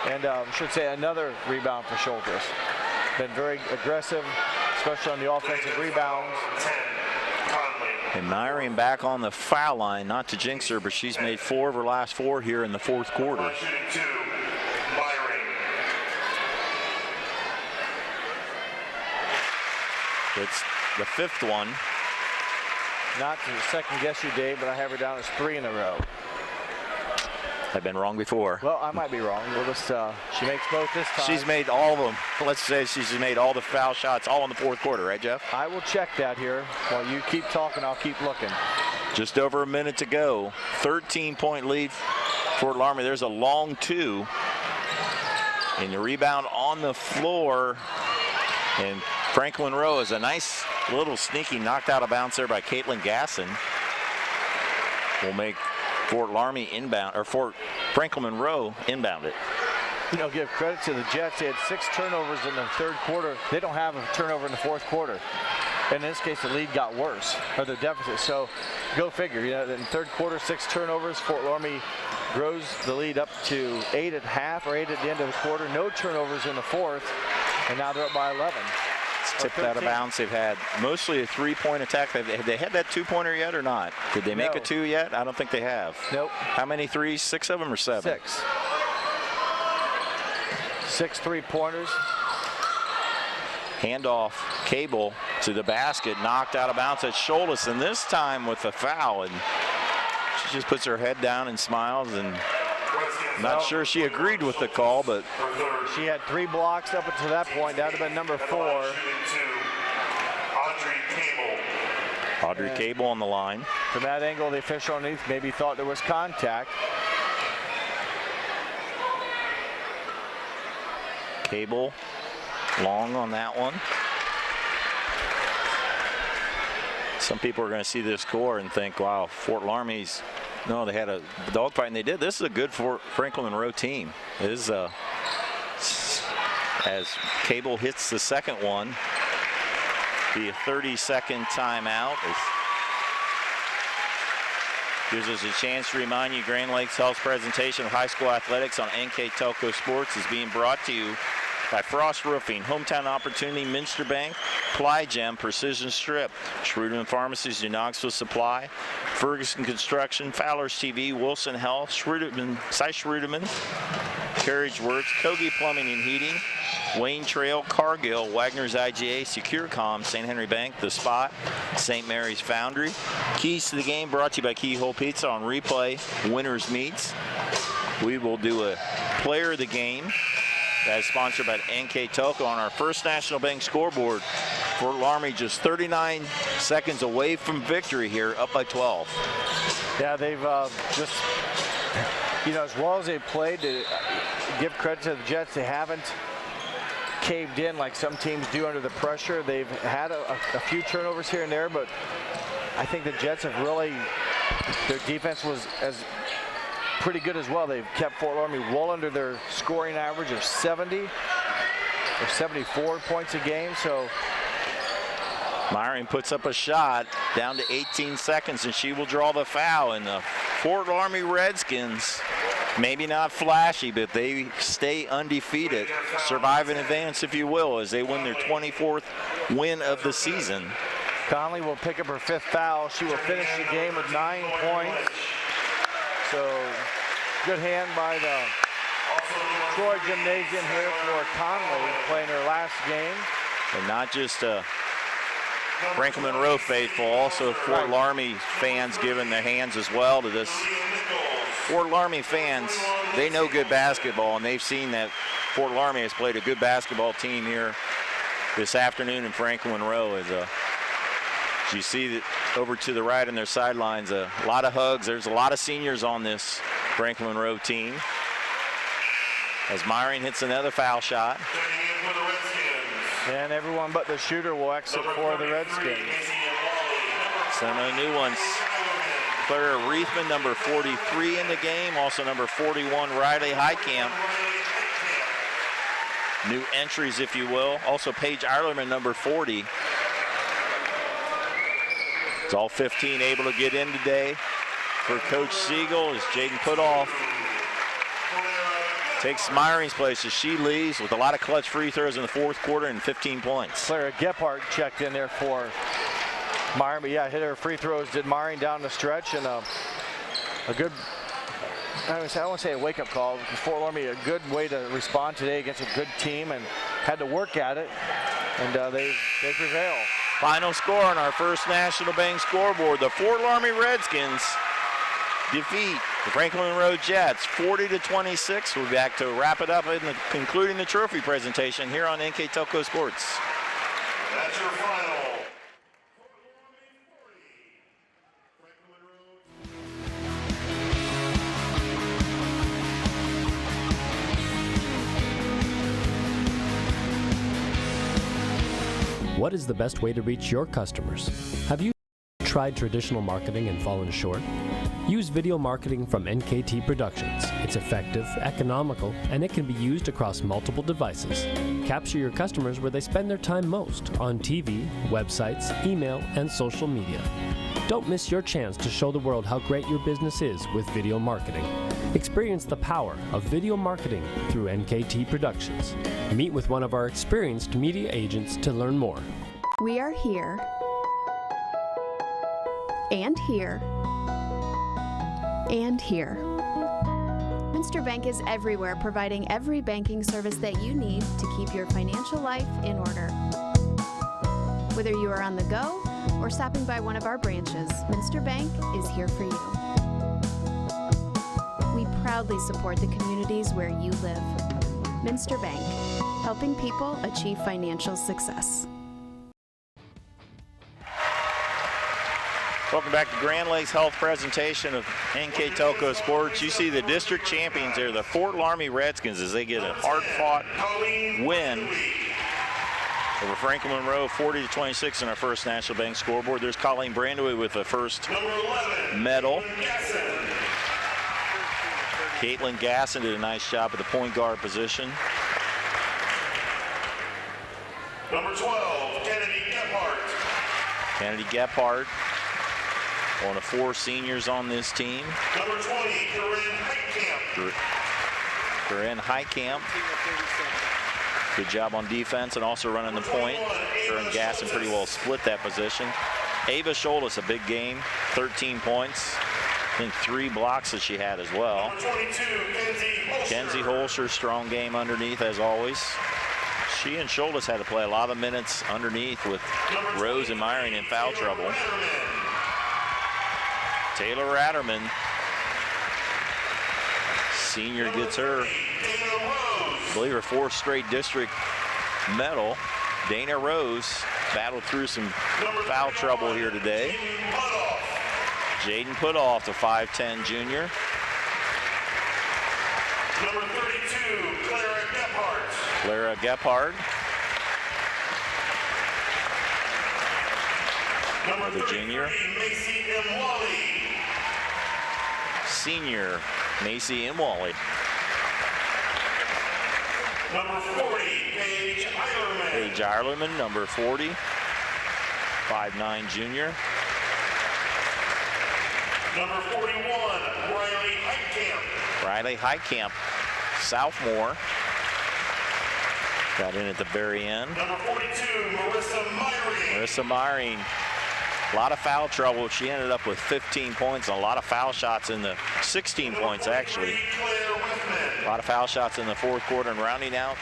And should say another rebound for Scholtes. Been very aggressive, especially on the offensive rebounds. And Myriam back on the foul line, not to jinx her, but she's made 4 of her last 4 here in the 4th quarter. It's the 5th one. Not to second guess you, Dave, but I have her down as 3 in a row. I've been wrong before. Well, I might be wrong. We'll just, she makes both this time. She's made all of them. Let's say she's made all the foul shots all in the 4th quarter, right, Jeff? I will check that here. While you keep talking, I'll keep looking. Just over a minute to go. 13-point lead for Loramie. There's a long 2. And the rebound on the floor. And Franklin Monroe is a nice little sneaky knocked out of bounds there by Caitlin Gasson. Will make Fort Loramie inbound, or Fort Franklin Monroe inbound it. You know, give credit to the Jets. They had 6 turnovers in the 3rd quarter. They don't have a turnover in the 4th quarter. In this case, the lead got worse, or the deficit. So go figure. You know, in the 3rd quarter, 6 turnovers. Fort Loramie grows the lead up to 8 at half or 8 at the end of the quarter. No turnovers in the 4th, and now they're up by 11. Tipped out of bounds. They've had mostly a 3-point attack. Have they had that 2-pointer yet or not? Did they make a 2 yet? I don't think they have. Nope. How many 3s? 6 of them or 7? 6. 6 3-pointers. Handoff, Cable to the basket, knocked out of bounds at Scholtes, and this time with a foul. And she just puts her head down and smiles, and not sure she agreed with the call, but she had 3 blocks up until that point. That would have been number 4. Audrey Cable on the line. From that angle, the official underneath maybe thought there was contact. Cable long on that one. Some people are going to see this score and think, wow, Fort Loramie's, no, they had a dogfight, and they did. This is a good Franklin Monroe team. It is as Cable hits the second one. Be a 30-second timeout. Gives us a chance to remind you Grand Lakes Health's presentation of high school athletics on NKTelco Sports is being brought to you by Frost Roofing, Hometown Opportunity, Minster Bank, Ply Gem, Precision Strip, Schruderman Pharmacies, Knoxville Supply, Ferguson Construction, Fowler's TV, Wilson Health, Schruderman, Carriage Works, Kogi Plumbing and Heating, Wayne Trail, Cargill, Wagner's IGA, SecureCom, St. Henry Bank, The Spot, St. Mary's Foundry. Keys to the game brought to you by Keyhole Pizza on replay, Winners Meats. We will do a player of the game. That is sponsored by NKTelco on our First National Bank scoreboard. Fort Loramie just 39 seconds away from victory here, up by 12. Yeah, they've just, as well as they've played, to give credit to the Jets, they haven't caved in like some teams do under the pressure. They've had a few turnovers here and there, but I think the Jets have really, their defense was pretty good as well. They've kept Fort Loramie well under their scoring average of 70 or 74 points a game. So Myron puts up a shot down to 18 seconds, and she will draw the foul. And the Fort Loramie Redskins, maybe not flashy, but they stay undefeated, survive in advance, if you will, as they win their 24th win of the season. Conley will pick up her 5th foul. She will finish the game with 9 points. So good hand by the Troy Gymnasium here for Conley, playing her last game. And not just Franklin Monroe faithful, also Fort Loramie fans giving their hands as well to this. Fort Loramie fans, they know good basketball, and they've seen that Fort Loramie has played a good basketball team here this afternoon in Franklin Monroe. As you see that over to the right on their sidelines, a lot of hugs. There's a lot of seniors on this Franklin Monroe team. As Myron hits another foul shot. And everyone but the shooter will exit for the Redskins. So no new ones. Clara Reithman, number 43 in the game. Also number 41, Riley Heitkamp. New entries, if you will. Also Paige Eilerman, number 40. It's all 15 able to get in today for Coach Siegel as Jaden Putoff takes Myron's place as she leaves with a lot of clutch free throws in the 4th quarter and 15 points. Clara Gephardt checked in there for Myron, but yeah, hit her free throws, did Myron down the stretch, and a good, I don't want to say a wake-up call, because Fort Loramie a good way to respond today against a good team and had to work at it, and they prevail. Final score on our First National Bank scoreboard, the Fort Loramie Redskins defeat the Franklin Monroe Jets 40-26. We'll be back to wrap it up in concluding the trophy presentation here on NKTelco Sports. That's your final. What is the best way to reach your customers? Have you tried traditional marketing and fallen short? Use video marketing from NKT Productions. It's effective, economical, and it can be used across multiple devices. Capture your customers where they spend their time most, on TV, websites, email, and social media. Don't miss your chance to show the world how great your business is with video marketing. Experience the power of video marketing through NKT Productions. Meet with one of our experienced media agents to learn more. We are here and here and here. Minster Bank is everywhere, providing every banking service that you need to keep your financial life in order. Whether you are on the go or stopping by one of our branches, Minster Bank is here for you. We proudly support the communities where you live. Minster Bank, helping people achieve financial success. Welcome back to Grand Lakes Health presentation of NKTelco Sports. You see the district champions there, the Fort Loramie Redskins, as they get a hard-fought win over Franklin Monroe, 40-26 in our First National Bank scoreboard. There's Colleen Brandaway with the first medal. Caitlin Gasson did a nice job at the point guard position. Number 12, Kennedy Gephardt. Kennedy Gephardt, one of 4 seniors on this team. Number 20, Corinne Heitkamp. Corinne Heitkamp. Good job on defense and also running the point. Corinne Gasson pretty well split that position. Ava Scholtes, a big game, 13 points. I think 3 blocks that she had as well. Number 22, Kenzie Holscher, strong game underneath as always. She and Scholtes had to play a lot of minutes underneath with Rose and Myron in foul trouble. Taylor Ratterman, senior, gets her, I believe, her 4th straight district medal. Dana Rose battled through some foul trouble here today. Jaden Putoff, the 5'10" junior. Number 32, Clara Gephardt. Clara Gephardt. Number the junior. Macy Imwali. Senior, Macy Imwali. Number 40, Paige Eilerman. Paige Eilerman, number 40. 5'9" junior. Number 41, Riley Heitkamp. Riley Heitkamp, sophomore. Got in at the very end. Number 42, Marissa Myring. Marissa Myring, a lot of foul trouble. She ended up with 15 points and a lot of foul shots in the 16 points actually. A lot of foul shots in the 4th quarter, and rounding out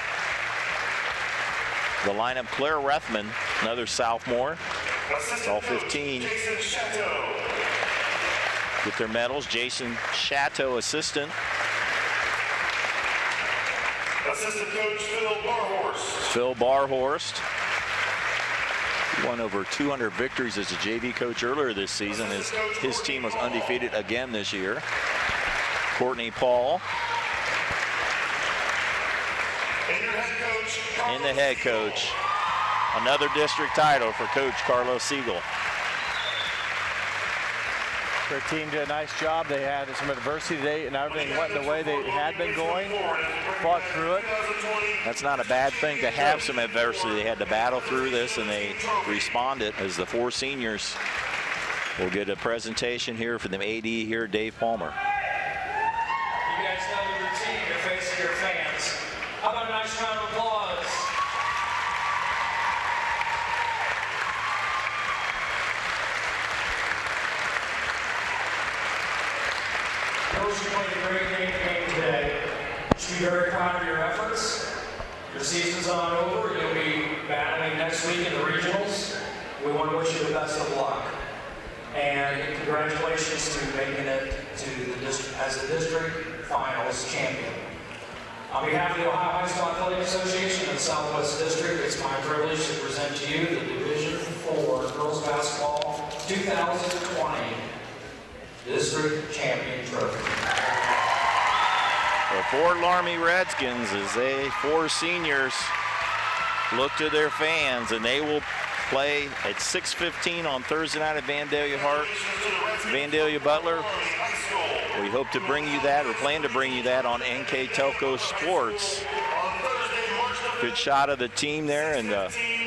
the lineup, Claire Rethman, another sophomore. It's all 15. Jason Chateau. With their medals, Jason Chateau, assistant. Assistant coach Phil Barhorst. Phil Barhorst. He won over 200 victories as a JV coach earlier this season. His team was undefeated again this year. Courtney Paul. And the head coach. Another district title for Coach Carlos Siegel. Their team did a nice job. They had some adversity today, and everything went the way they had been going. Fought through it. That's not a bad thing to have some adversity. They had to battle through this, and they responded as the 4 seniors will get a presentation here for the AD here, Dave Palmer. You guys know the routine. You're facing your fans. How about a nice round of applause? Coach, you played a great game today. You should be very proud of your efforts. Your season's not over. You'll be battling next week in the regionals. We want to wish you the best of luck. And congratulations to making it to the district as the district finals champion. On behalf of the Ohio High School Athletic Association and Southwest District, it's my privilege to present to you the Division IV Girls Basketball 2020 District Champion Trophy. The Fort Loramie Redskins, as they 4 seniors look to their fans, and they will play at 6:15 on Thursday night at Vandalia Butler. We hope to bring you that, or plan to bring you that, on NKTelco Sports. Good shot of the team there, and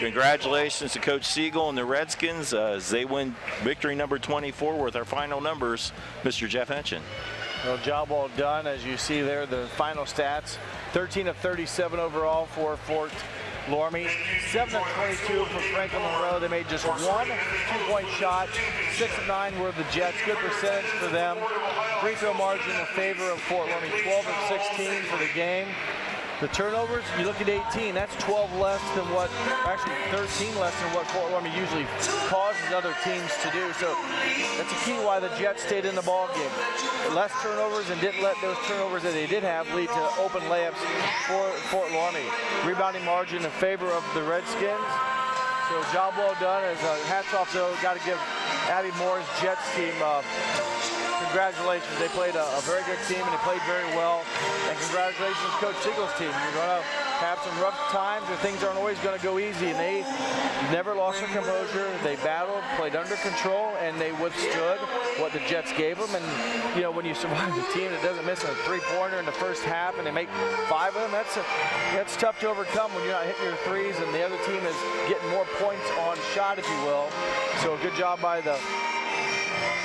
congratulations to Coach Siegel and the Redskins as they win victory number 24 with our final numbers. Mr. Jeff Henchen. Well, job well done. As you see there, the final stats: 13 of 37 overall for Fort Loramie, 7 of 22 for Franklin Monroe. They made just 1 2-point shot. 6 of 9 were the Jets. Good percentage for them. Free throw margin in favor of Fort Loramie, 12 of 16 for the game. The turnovers, you look at 18, that's 12 less than what, actually 13 less than what Fort Loramie usually causes other teams to do. So that's a key why the Jets stayed in the ball game. Less turnovers and didn't let those turnovers that they did have lead to open layups for Fort Loramie. Rebounding margin in favor of the Redskins. So job well done. As hats off though, got to give Abby Moore's Jets team congratulations. They played a very good team and they played very well. And congratulations, Coach Siegel's team. You're going to have some rough times or things aren't always going to go easy, and they never lost their composure. They battled, played under control, and they withstood what the Jets gave them. And, you know, when you survive a team that doesn't miss a three-pointer in the first half and they make 5 of them, that's tough to overcome when you're not hitting your threes and the other team is getting more points on shot, if you will. So good job by the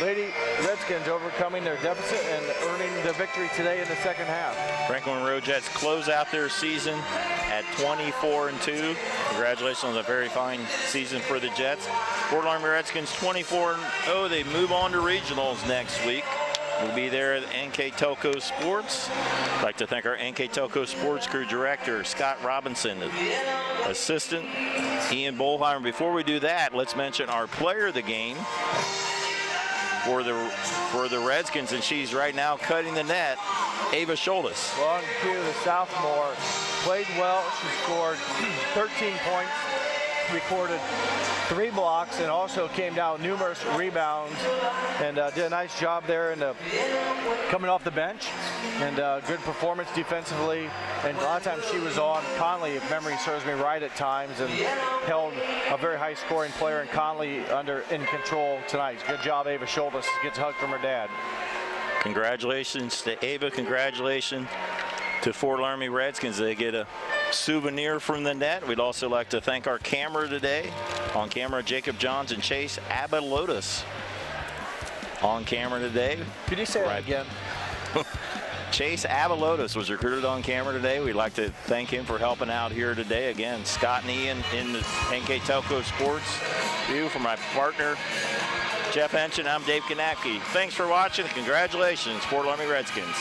Lady Redskins overcoming their deficit and earning the victory today in the second half. Franklin Monroe Jets close out their season at 24-2. Congratulations on a very fine season for the Jets. Fort Loramie Redskins 24-0. They move on to regionals next week. We'll be there at NKTelco Sports. I'd like to thank our NKTelco Sports Crew Director, Scott Robinson, Assistant Ian Bolheimer. Before we do that, let's mention our player of the game for the Redskins, and she's right now cutting the net, Ava Scholtes. Well, on cue, the sophomore played well. She scored 13 points, recorded 3 blocks, and also came down with numerous rebounds, and did a nice job there in coming off the bench, and good performance defensively. And a lot of times she was on Conley, if memory serves me right, at times, and held a very high-scoring player in Conley in control tonight. Good job, Ava Scholtes. Gets a hug from her dad. Congratulations to Ava. Congratulations to Fort Loramie Redskins. They get a souvenir from the net. We'd also like to thank our camera today. On camera, Jacob Johns and Chase Abalotis. On camera today. Could you say that again? Chase Abalotis was recruited on camera today. We'd like to thank him for helping out here today. Again, Scott and Ian in the NKTelco Sports view. For my partner, Jeff Henson, I'm Dave Kanapke. Thanks for watching. Congratulations, Fort Loramie Redskins.